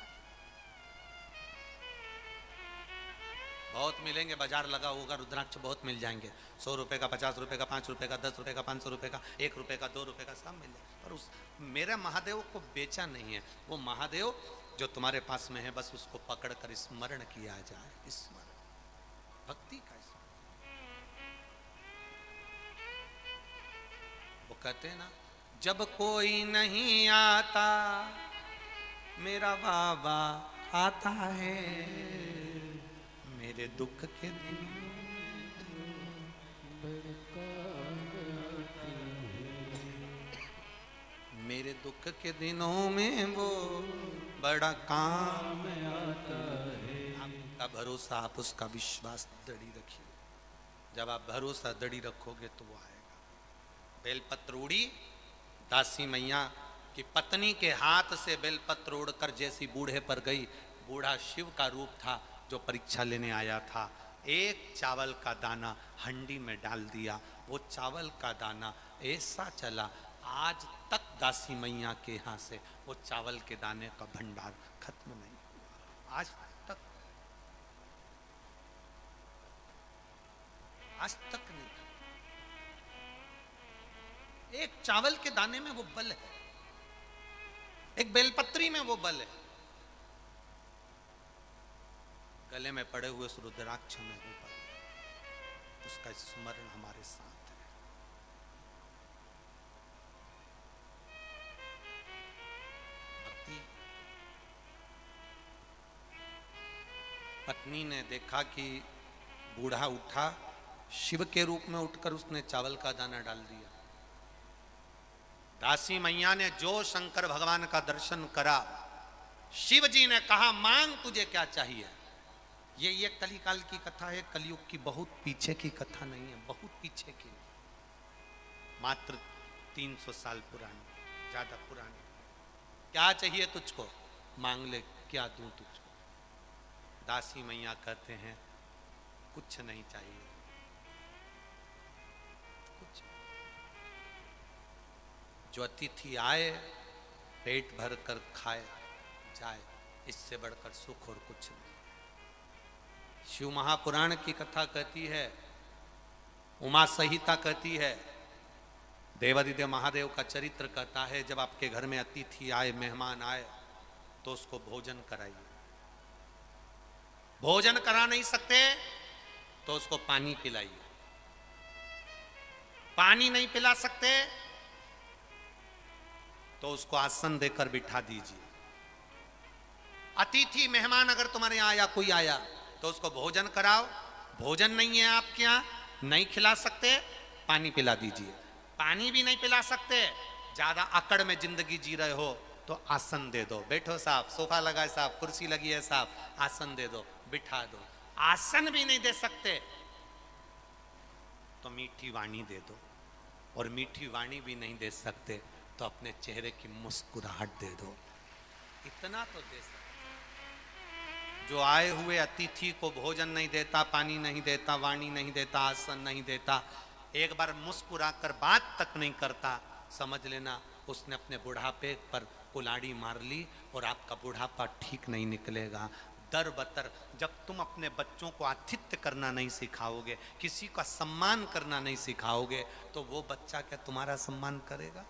बहुत मिलेंगे, बाजार लगा होगा, रुद्राक्ष बहुत मिल जाएंगे, 100 रुपए का, 50 रुपए का, 5 रुपए का, 10 रुपए का, 500 रुपए का, 1 रुपए का, 2 रुपए का, सब मिल जाए। पर उस मेरे महादेव को बेचा नहीं है। वो महादेव जो तुम्हारे पास में है, बस उसको पकड़कर स्मरण किया जाए, स्मरण, भक्ति का स्मरण। वो कहते हैं ना, जब कोई नहीं आता मेरा बाबा आता है मेरे दुख के दिन। मेरे दुख के दिनों में वो बड़ा काम आता है। आपका भरोसा, आप उसका विश्वास दृढ़ रखिए। जब आप भरोसा दृढ़ रखोगे तो वो आएगा। बेलपत्र उड़ी, दासी मैया की पत्नी के हाथ से बेलपत्र उड़कर जैसी बूढ़े पर गई, बूढ़ा शिव का रूप था जो परीक्षा लेने आया था। एक चावल का दाना हंडी में डाल दिया, वो चावल का दाना ऐसा चला, आज तक दासी मैया के यहाँ से वो चावल के दाने का भंडार खत्म नहीं हुआ। आज तक नहीं। एक चावल के दाने में वो बल है, एक बेलपत्री में वो बल है। गले में पड़े हुए उस रुद्राक्ष में वो बल है, उसका स्मरण हमारे साथ है। भक्ति। पत्नी ने देखा कि बूढ़ा उठा, शिव के रूप में उठकर उसने चावल का दाना डाल दिया। दासी मैया ने जो शंकर भगवान का दर्शन करा, शिव जी ने कहा मांग तुझे क्या चाहिए। ये कलिकाल की कथा है, कलयुग की बहुत पीछे की कथा नहीं है, बहुत पीछे की, मात्र 300 साल पुरानी, ज्यादा पुरानी। क्या चाहिए तुझको, मांग ले, क्या दूं तुझको। दासी मैया कहते हैं कुछ नहीं चाहिए, कुछ। जो अतिथि आए पेट भर कर खाए जाए, इससे बढ़कर सुख और कुछ नहीं। शिव महापुराण की कथा कहती है, उमा संहिता कहती है, देवादिदेव महादेव का चरित्र कहता है, जब आपके घर में अतिथि आए, मेहमान आए, तो उसको भोजन कराइए। भोजन करा नहीं सकते तो उसको पानी पिलाइए। पानी नहीं पिला सकते तो उसको आसन देकर बिठा दीजिए। अतिथि मेहमान अगर तुम्हारे यहां आया, कोई आया, तो उसको भोजन कराओ। भोजन नहीं है आपके यहां, नहीं खिला सकते, पानी पिला दीजिए। पानी भी नहीं पिला सकते, ज्यादा अकड़ में जिंदगी जी रहे हो, तो आसन दे दो। बैठो साहब, सोफा लगा है साहब, कुर्सी लगी है साहब, आसन दे दो, बिठा दो। आसन भी नहीं दे सकते तो मीठी वाणी दे दो, और मीठी वाणी भी नहीं दे सकते तो अपने चेहरे की मुस्कुराहट दे दो। इतना तो दे सकते। जो आए हुए अतिथि को भोजन नहीं देता, पानी नहीं देता, वाणी नहीं देता, आसन नहीं देता, एक बार मुस्कुराकर बात तक नहीं करता, समझ लेना उसने अपने बुढ़ापे पर कुल्हाड़ी मार ली और आपका बुढ़ापा ठीक नहीं निकलेगा। दर बतर जब तुम अपने बच्चों को आतिथ्य करना नहीं सिखाओगे, किसी का सम्मान करना नहीं सिखाओगे, तो वो बच्चा क्या तुम्हारा सम्मान करेगा।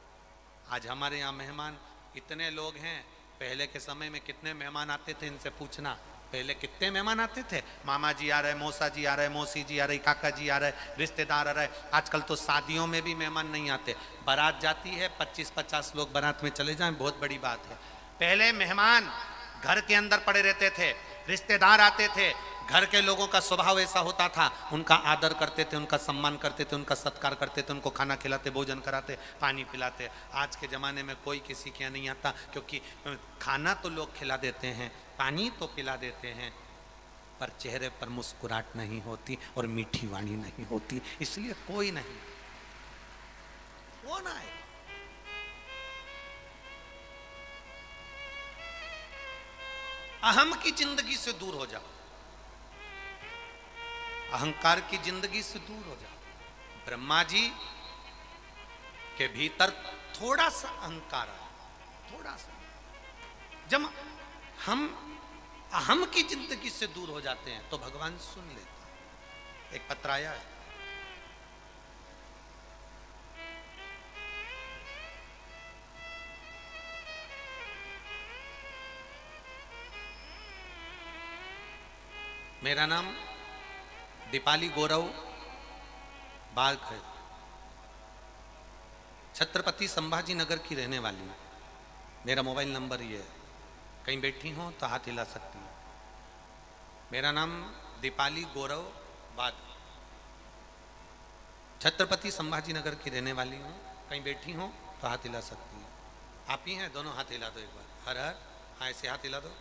आज हमारे यहाँ मेहमान इतने लोग हैं, पहले के समय में कितने मेहमान आते थे इनसे पूछना। पहले कितने मेहमान आते थे, मामा जी आ रहे, मौसा जी आ रहे, मौसी जी आ रही, काका जी आ रहे, रिश्तेदार आ रहे। आजकल तो शादियों में भी मेहमान नहीं आते, बारात जाती है, 25-50 लोग बारात में चले जाएं, बहुत बड़ी बात है। पहले मेहमान घर के अंदर पड़े रहते थे, रिश्तेदार आते थे, घर के लोगों का स्वभाव ऐसा होता था, उनका आदर करते थे, उनका सम्मान करते थे, उनका सत्कार करते थे, उनको खाना खिलाते, भोजन कराते, पानी पिलाते। आज के ज़माने में कोई किसी के यहाँ नहीं आता, क्योंकि खाना तो लोग खिला देते हैं, पानी तो पिला देते हैं, पर चेहरे पर मुस्कुराहट नहीं होती और मीठी वाणी नहीं होती, इसलिए कोई नहीं। कौन आए? अहम की जिंदगी से दूर हो जाओ, अहंकार की जिंदगी से दूर हो जाओ। ब्रह्मा जी के भीतर थोड़ा सा अहंकार आया, थोड़ा सा। जब हम अहम की जिंदगी से दूर हो जाते हैं तो भगवान सुन लेता है। एक पत्र आया है, मेरा नाम दीपाली गौरव बाग है, छत्रपति संभाजी नगर की रहने वाली हूँ। मेरा मोबाइल नंबर ये है कहीं बैठी हो तो हाथ हिला सकती हैं। मेरा नाम दीपाली गौरव बाद, छत्रपति संभाजी नगर की रहने वाली हूँ। कहीं बैठी हो तो हाथ हिला सकती हैं। आप ही हैं, दोनों हाथ हिला दो एक बार। हर हर, हाँ ऐसे हाथ हिला दो।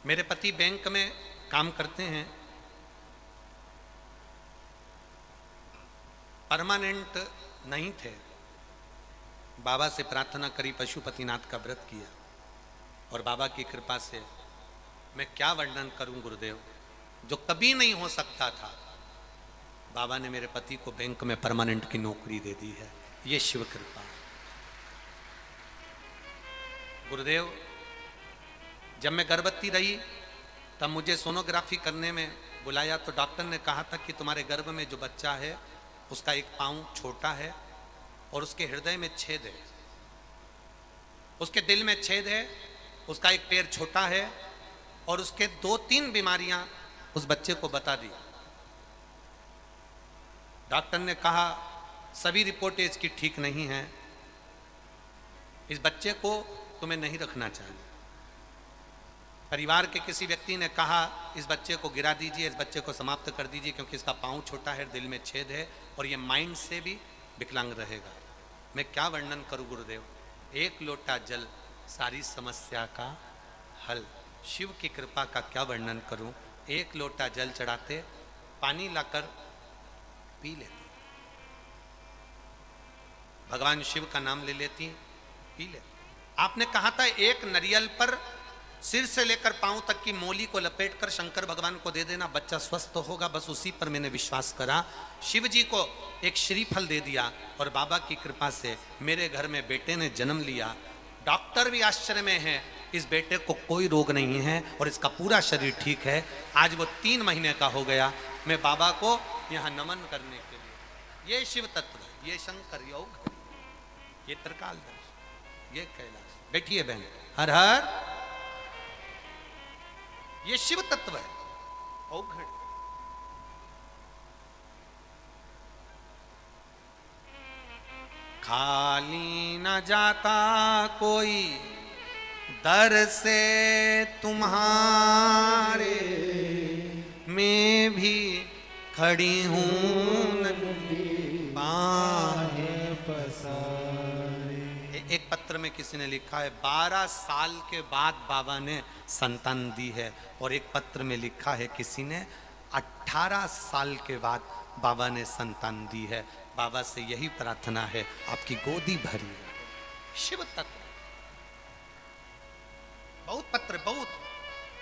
मेरे पति बैंक में काम करते हैं, परमानेंट नहीं थे। बाबा से प्रार्थना करी, पशुपतिनाथ का व्रत किया और बाबा की कृपा से मैं क्या वर्णन करूं गुरुदेव, जो कभी नहीं हो सकता था, बाबा ने मेरे पति को बैंक में परमानेंट की नौकरी दे दी है। ये शिव कृपा। गुरुदेव, जब मैं गर्भवती रही तब मुझे सोनोग्राफी करने में बुलाया तो डॉक्टर ने कहा था कि तुम्हारे गर्भ में जो बच्चा है उसका एक पाँव छोटा है और उसके हृदय में छेद है, उसके दिल में छेद है, उसका एक पैर छोटा है और उसके 2-3 बीमारियां उस बच्चे को बता दी। डॉक्टर ने कहा सभी रिपोर्टें इसकी ठीक नहीं है, इस बच्चे को तुम्हें नहीं रखना चाहिए। परिवार के किसी व्यक्ति ने कहा इस बच्चे को गिरा दीजिए, इस बच्चे को समाप्त कर दीजिए, क्योंकि इसका पाँव छोटा है, दिल में छेद है और ये माइंड से भी विकलांग रहेगा। मैं क्या वर्णन करूं गुरुदेव, एक लोटा जल सारी समस्या का हल। शिव की कृपा का क्या वर्णन करूं। एक लोटा जल चढ़ाते, पानी लाकर पी लेती, भगवान शिव का नाम ले लेती, पी लेती। आपने कहा था एक नारियल पर सिर से लेकर पांव तक की मोली को लपेटकर शंकर भगवान को दे देना, बच्चा स्वस्थ होगा। बस उसी पर मैंने विश्वास करा, शिव जी को एक श्रीफल दे दिया और बाबा की कृपा से मेरे घर में बेटे ने जन्म लिया। डॉक्टर भी आश्चर्य में है, इस बेटे को कोई रोग नहीं है और इसका पूरा शरीर ठीक है। आज वो 3 महीने का हो गया। मैं बाबा को यहाँ नमन करने के लिए, ये शिव तत्व, ये शंकर योग, ये त्रिकाल दर्शन, ये कैलाश। बैठिए बहन, हर हर, ये शिव तत्व है। औघड़ खाली न जाता कोई दर से तुम्हारे, मैं भी खड़ी हूं बाहें पसारे। एक पत्र में किसी ने लिखा है 12 साल के बाद बाबा ने संतान दी है, और एक पत्र में लिखा है किसी ने 18 साल के बाद बाबा ने संतान दी है। बाबा से यही प्रार्थना है, आपकी गोदी भरी रहे। शिव तत्व बहुत पत्र, बहुत,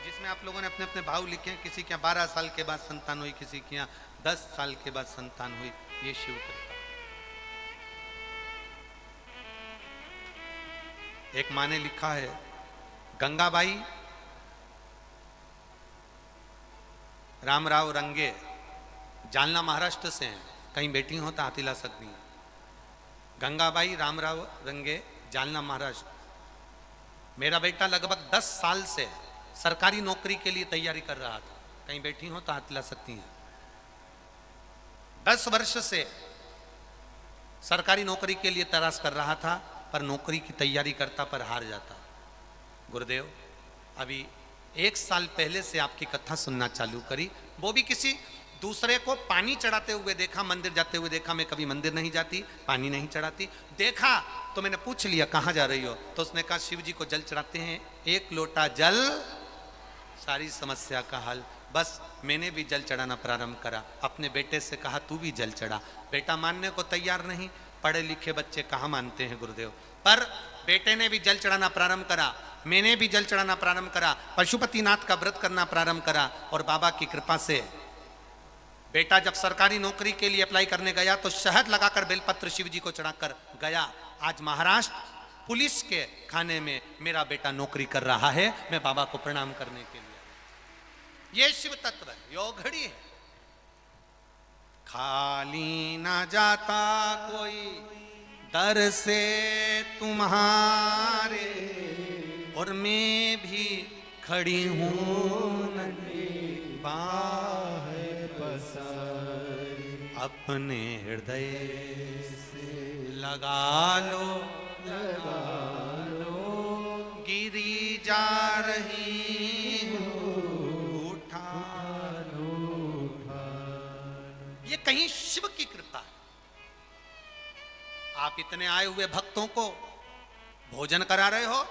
जिसमें आप लोगों ने अपने अपने भाव लिखे हैं। किसी के 12 साल के बाद संतान हुई, किसी के यहाँ 10 साल के बाद संतान हुई। ये शिव कृपा। एक माँ ने लिखा है, गंगाबाई रामराव रंगे जालना महाराष्ट्र से हैं, कहीं बैठी हो तो हाथ हिला सकती हैं। गंगाबाई रामराव रंगे जालना महाराष्ट्र। मेरा बेटा लगभग 10 साल से सरकारी नौकरी के लिए तैयारी कर रहा था, कहीं बैठी हो तो हाथ हिला सकती हैं। 10 वर्ष से सरकारी नौकरी के लिए तलाश कर रहा था, पर नौकरी की तैयारी करता पर हार जाता। गुरुदेव, अभी 1 साल पहले से आपकी कथा सुनना चालू करी, वो भी किसी दूसरे को पानी चढ़ाते हुए देखा, मंदिर जाते हुए देखा। मैं कभी मंदिर नहीं जाती, पानी नहीं चढ़ाती। देखा तो मैंने पूछ लिया कहाँ जा रही हो, तो उसने कहा शिव जी को जल चढ़ाते हैं, 1 लोटा जल सारी समस्या का हल। बस मैंने भी जल चढ़ाना प्रारंभ करा। अपने बेटे से कहा तू भी जल चढ़ा। बेटा मानने को तैयार नहीं, पढ़े लिखे बच्चे कहाँ मानते हैं गुरुदेव। पर बेटे ने भी जल चढ़ाना प्रारंभ करा, मैंने भी जल चढ़ाना प्रारंभ करा, पशुपतिनाथ का व्रत करना प्रारंभ करा। और बाबा की कृपा से बेटा जब सरकारी नौकरी के लिए अप्लाई करने गया तो शहद लगाकर बेलपत्र शिव जी को चढ़ाकर गया। आज महाराष्ट्र पुलिस के खाने में मेरा बेटा नौकरी कर रहा है। मैं बाबा को प्रणाम करने के लिए, ये शिव तत्व है, योगड़ी है। खाली ना जाता कोई दर से तुम्हारे, और मैं भी खड़ी हूं बाहें पसारे। अपने हृदय से लगा लो लगा लो, गिरी जा रही हूँ उठा लो। ये कहीं शिव की कृपा है। आप इतने आए हुए भक्तों को भोजन करा रहे हो,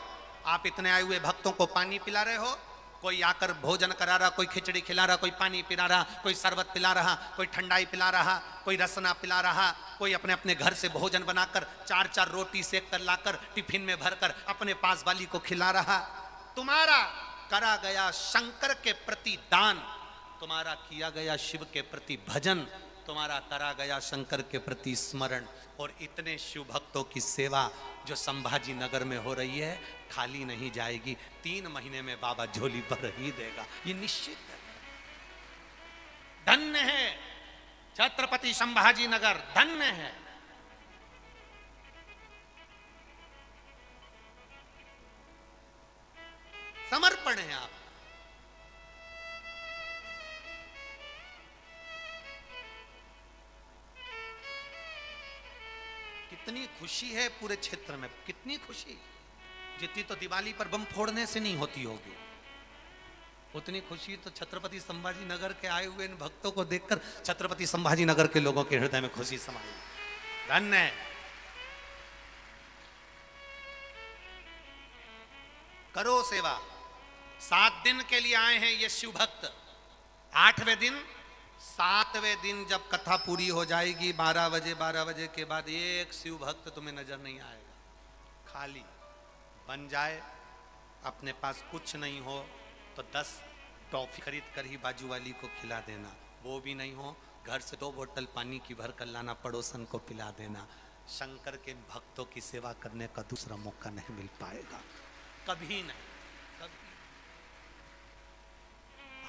आप इतने आए हुए भक्तों को पानी पिला रहे हो। कोई आकर भोजन करा रहा, कोई खिचड़ी खिला रहा, कोई पानी पिला रहा, कोई शरबत पिला रहा, कोई ठंडाई पिला रहा, कोई रसना पिला रहा, कोई अपने अपने घर से भोजन बनाकर 4-4 रोटी सेक कर लाकर टिफिन में भरकर अपने पास वाली को खिला रहा। तुम्हारा करा गया शंकर के प्रति दान, तुम्हारा किया गया शिव के प्रति भजन, तुम्हारा करा गया शंकर के प्रति स्मरण, और इतने शिव भक्तों की सेवा जो संभाजी नगर में हो रही है खाली नहीं जाएगी। 3 महीने में बाबा झोली भर ही देगा, ये निश्चित है। धन्य है छत्रपति संभाजी नगर, धन्य है। समर्पण है आप। कितनी खुशी है पूरे क्षेत्र में, कितनी खुशी, जितनी तो दिवाली पर बम फोड़ने से नहीं होती होगी, उतनी खुशी तो छत्रपति संभाजी नगर के आए हुए इन भक्तों को देखकर छत्रपति संभाजी नगर के लोगों के हृदय में खुशी समाई। धन्य है। करो सेवा। 7 दिन के लिए आए हैं ये शिव भक्त। 8वें दिन, 7वें दिन जब कथा पूरी हो जाएगी 12 बजे के बाद एक शिव भक्त तुम्हें नजर नहीं आएगा। खाली बन जाए, अपने पास कुछ नहीं हो तो 10 टॉफी खरीद कर ही बाजू वाली को खिला देना, वो भी नहीं हो घर से 2 बोतल पानी की भर कर लाना, पड़ोसन को पिला देना। शंकर के भक्तों की सेवा करने का दूसरा मौका नहीं मिल पाएगा, कभी नहीं, कभी।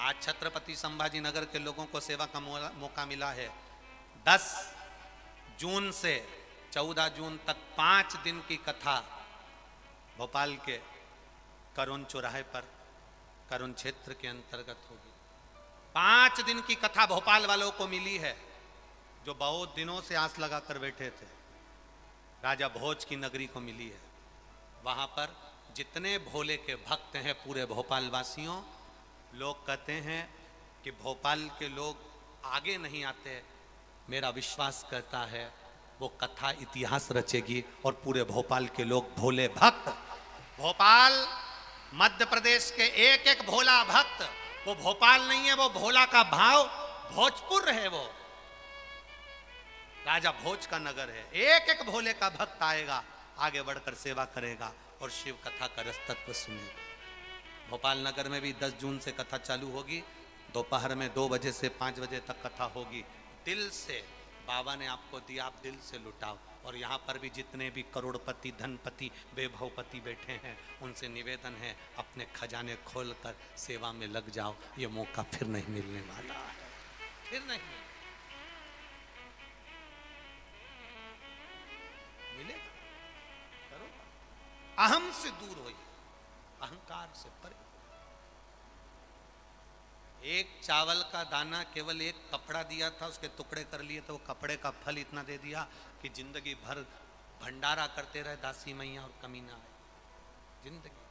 आज छत्रपति संभाजी नगर के लोगों को सेवा का मौका मिला है। 10 जून से 14 जून तक 5 दिन की कथा भोपाल के करुण चौराहे पर, करुण क्षेत्र के अंतर्गत होगी। 5 दिन की कथा भोपाल वालों को मिली है, जो बहुत दिनों से आस लगाकर बैठे थे। राजा भोज की नगरी को मिली है। वहां पर जितने भोले के भक्त हैं पूरे भोपाल वासियों, लोग कहते हैं कि भोपाल के लोग आगे नहीं आते। मेरा विश्वास करता है वो कथा इतिहास रचेगी और पूरे भोपाल के लोग भोले भक्त, भोपाल मध्य प्रदेश के एक एक भोला भक्त, वो भोपाल नहीं है, वो भोला का भाव भोजपुर है, वो राजा भोज का नगर है। एक एक भोले का भक्त आएगा, आगे बढ़कर सेवा करेगा और शिव कथा का रस तत्व सुनेगा। भोपाल नगर में भी 10 जून से कथा चालू होगी। दोपहर में 2 बजे से 5 बजे तक कथा होगी। दिल से बाबा ने आपको दिया, आप दिल से लुटाओ। और यहाँ पर भी जितने भी करोड़पति, धनपति, वैभवपति बैठे हैं, उनसे निवेदन है अपने खजाने खोलकर सेवा में लग जाओ। ये मौका फिर नहीं मिलने वाला है, फिर नहीं मिलेगा। करो, अहम से दूर होइए, अहंकार से परे। एक चावल का दाना केवल एक कपड़ा दिया था, उसके टुकड़े कर लिए तो वो कपड़े का फल इतना दे दिया कि जिंदगी भर भंडारा करते रहे दासी मैया और कमी ना आए जिंदगी।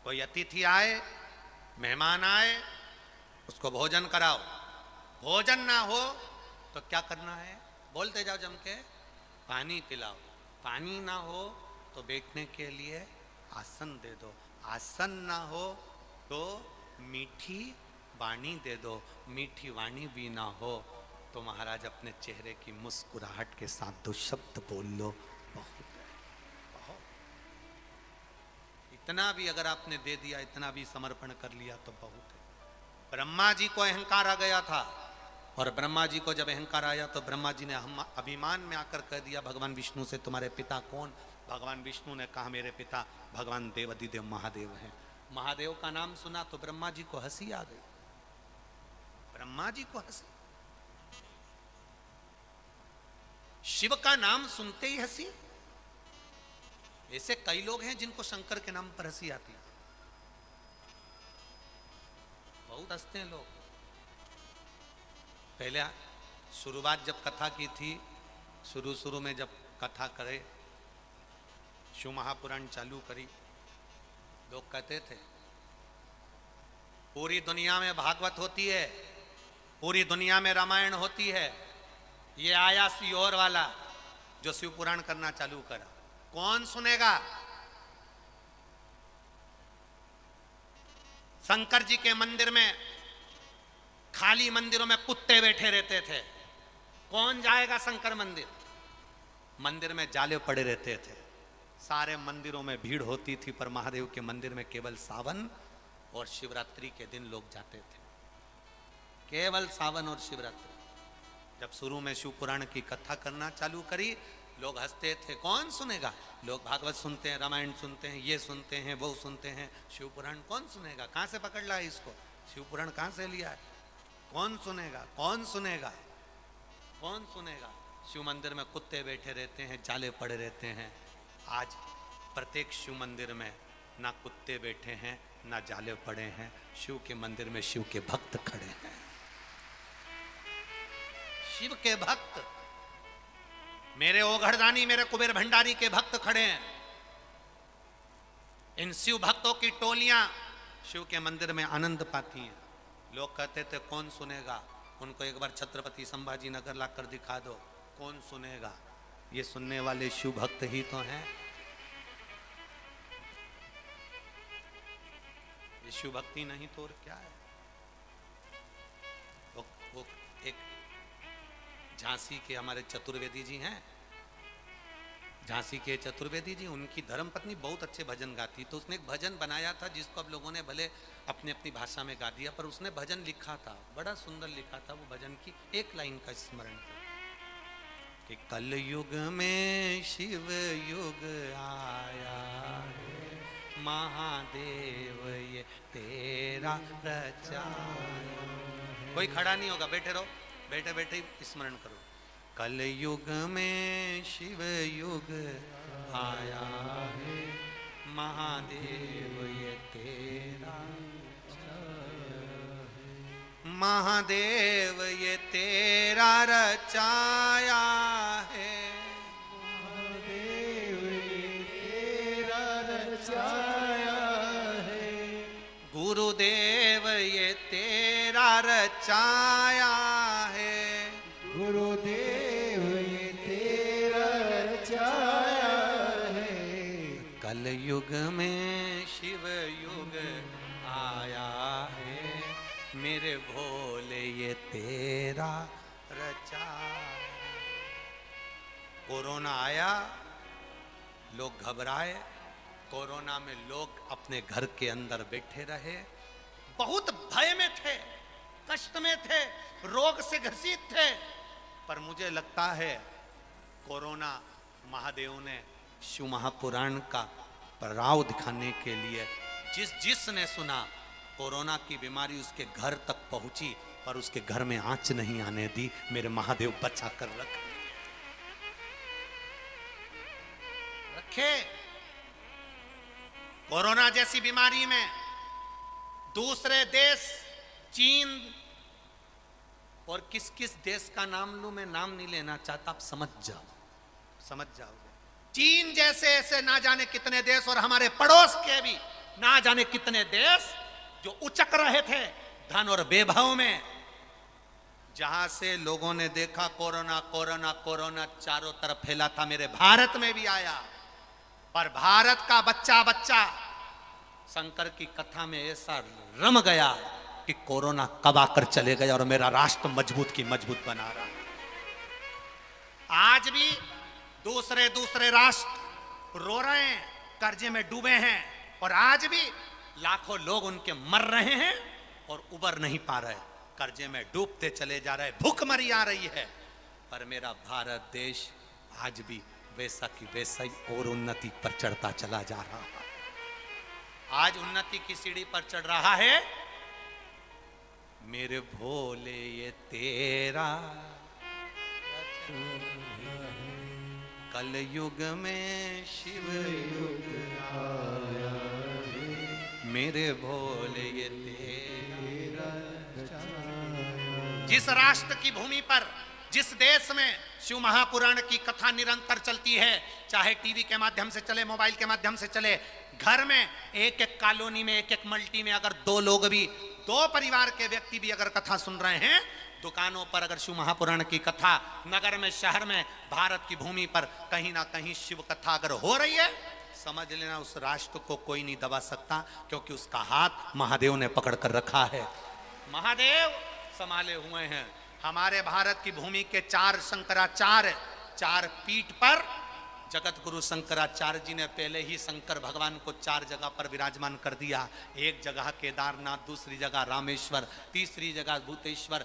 कोई अतिथि आए, मेहमान आए, उसको भोजन कराओ। भोजन ना हो तो क्या करना है, बोलते जाओ जम के, पानी पिलाओ। पानी ना हो तो बैठने के लिए आसन दे दो। आसन ना हो तो मीठी वाणी दे दो। मीठी वाणी भी ना हो तो महाराज अपने चेहरे की मुस्कुराहट के साथ 2 शब्द बोल लो, बहुत है, बहुत। इतना भी अगर आपने दे दिया, इतना भी समर्पण कर लिया तो बहुत है। ब्रह्मा जी को अहंकार आ गया था, और ब्रह्मा जी को जब अहंकार आया तो ब्रह्मा जी ने हम अभिमान में आकर कह दिया भगवान विष्णु से, तुम्हारे पिता कौन? भगवान विष्णु ने कहा मेरे पिता भगवान देवाधिदेव महादेव हैं। महादेव का नाम सुना तो ब्रह्मा जी को हंसी आ गई। ब्रह्मा जी को हंसी, शिव का नाम सुनते ही हंसी। ऐसे कई लोग हैं जिनको शंकर के नाम पर हंसी आती है, बहुत हंसते हैं लोग। पहले शुरुआत जब कथा की थी शुरू शुरू में जब कथा करे, शिव महापुराण चालू करी, लोग कहते थे पूरी दुनिया में भागवत होती है, पूरी दुनिया में रामायण होती है, ये आया सीहोर वाला जो शिव पुराण करना चालू करा, कौन सुनेगा? शंकर जी के मंदिर में खाली मंदिरों में कुत्ते बैठे रहते थे, कौन जाएगा शंकर मंदिर? मंदिर में जाले पड़े रहते थे, सारे मंदिरों में भीड़ होती थी, पर महादेव के मंदिर में केवल सावन और शिवरात्रि के दिन लोग जाते थे, केवल सावन और शिवरात्रि। जब शुरू में शिव पुराण की कथा करना चालू करी, लोग हंसते थे, कौन सुनेगा? लोग भागवत सुनते हैं, रामायण सुनते हैं, ये सुनते हैं, वो सुनते हैं, शिव पुराण कौन सुनेगा? कहाँ से पकड़ ला इसको? शिव पुराण कहाँ से लिया है? कौन सुनेगा? कौन सुनेगा? कौन सुनेगा? शिव मंदिर में कुत्ते बैठे रहते हैं, जाले पड़े रहते हैं। आज प्रत्येक शिव मंदिर में ना कुत्ते बैठे हैं, ना जाले पड़े हैं, शिव के मंदिर में शिव के भक्त खड़े हैं, शिव के भक्त, मेरे ओघड़दानी, मेरे कुबेर भंडारी के भक्त खड़े हैं। इन शिव भक्तों की टोलियां शिव के मंदिर में आनंद पाती हैं। लोग कहते थे कौन सुनेगा? उनको एक बार छत्रपति संभाजी नगर लाकर दिखा दो, कौन सुनेगा? ये सुनने वाले शिव भक्त ही तो हैं। ये शिव भक्ति नहीं तो और क्या है? वो एक झांसी के हमारे चतुर्वेदी जी हैं, झांसी के चतुर्वेदी जी, उनकी धर्मपत्नी बहुत अच्छे भजन गाती, तो उसने एक भजन बनाया था जिसको अब लोगों ने भले अपनी अपनी भाषा में गा दिया, पर उसने भजन लिखा था, बड़ा सुंदर लिखा था। वो भजन की एक लाइन का स्मरण कर कि कल युग में शिव युग आया है, महादेव ये तेरा रचाया। कोई खड़ा नहीं होगा, बैठे रहो, बैठे बैठे स्मरण करो। कल युग में शिव युग आया है, महादेव ये तेरा, महादेव ये तेरा रचाया है, महादेव ये तेरा रचाया है, गुरुदेव ये तेरा रचाया है, गुरुदेव ये तेरा रचाया है। कल युग में शिव युग आया है, मेरे भोले ये तेरा रचाया। कोरोना आया, लोग घबराए, कोरोना में लोग अपने घर के अंदर बैठे रहे, बहुत भय में थे, कष्ट में थे, रोग से ग्रसित थे, पर मुझे लगता है कोरोना महादेव ने शिव महापुराण का प्रभाव दिखाने के लिए, जिसने सुना, कोरोना की बीमारी उसके घर तक पहुंची, पर उसके घर में आंच नहीं आने दी, मेरे महादेव बचा कर रखे। कोरोना जैसी बीमारी में दूसरे देश, चीन और किस किस देश का नाम लूं, मैं नाम नहीं लेना चाहता, आप समझ जाओगे। चीन जैसे ऐसे ना जाने कितने देश, और हमारे पड़ोस के भी ना जाने कितने देश जो उचक रहे थे धन और वैभव में, जहां से लोगों ने देखा कोरोना कोरोना कोरोना चारों तरफ फैला था, मेरे भारत में भी आया, पर भारत का बच्चा बच्चा शंकर की कथा में ऐसा रम गया कि कोरोना कब आकर चले गया और मेरा राष्ट्र मजबूत की मजबूत बना रहा। आज भी दूसरे राष्ट्र रो रहे हैं, कर्जे में डूबे हैं, और आज भी लाखों लोग उनके मर रहे हैं और उबर नहीं पा रहे, कर्जे में डूबते चले जा रहे, भूखमरी आ रही है, पर मेरा भारत देश आज भी वैसा की वैसा ही और उन्नति पर चढ़ता चला जा रहा है। आज उन्नति की सीढ़ी पर चढ़ रहा है, मेरे भोले ये तेरा कल युग में शिव युग आया, मेरे भोले ये तेरा। जिस राष्ट्र की भूमि पर, जिस देश में शिव महापुराण की कथा निरंतर चलती है, चाहे टीवी के माध्यम से चले, मोबाइल के माध्यम से चले। घर में एक एक कॉलोनी में, एक एक मल्टी में अगर दो लोग भी, दो परिवार के व्यक्ति भी अगर कथा सुन रहे हैं, दुकानों पर अगर शिव महापुराण की कथा, नगर में, शहर में, भारत की भूमि पर कहीं ना कहीं शिव कथा अगर हो रही है, समझ लेना उस राष्ट्र को कोई नहीं दबा सकता, क्योंकि उसका हाथ महादेव ने पकड़ कर रखा है। महादेव संभाले हुए हैं। हमारे भारत की भूमि के 4 शंकराचार्य, 4 पीठ पर जगत गुरु शंकराचार्य जी ने पहले ही शंकर भगवान को 4 जगह पर विराजमान कर दिया। एक जगह केदारनाथ, दूसरी जगह रामेश्वर, तीसरी जगह भूतेश्वर।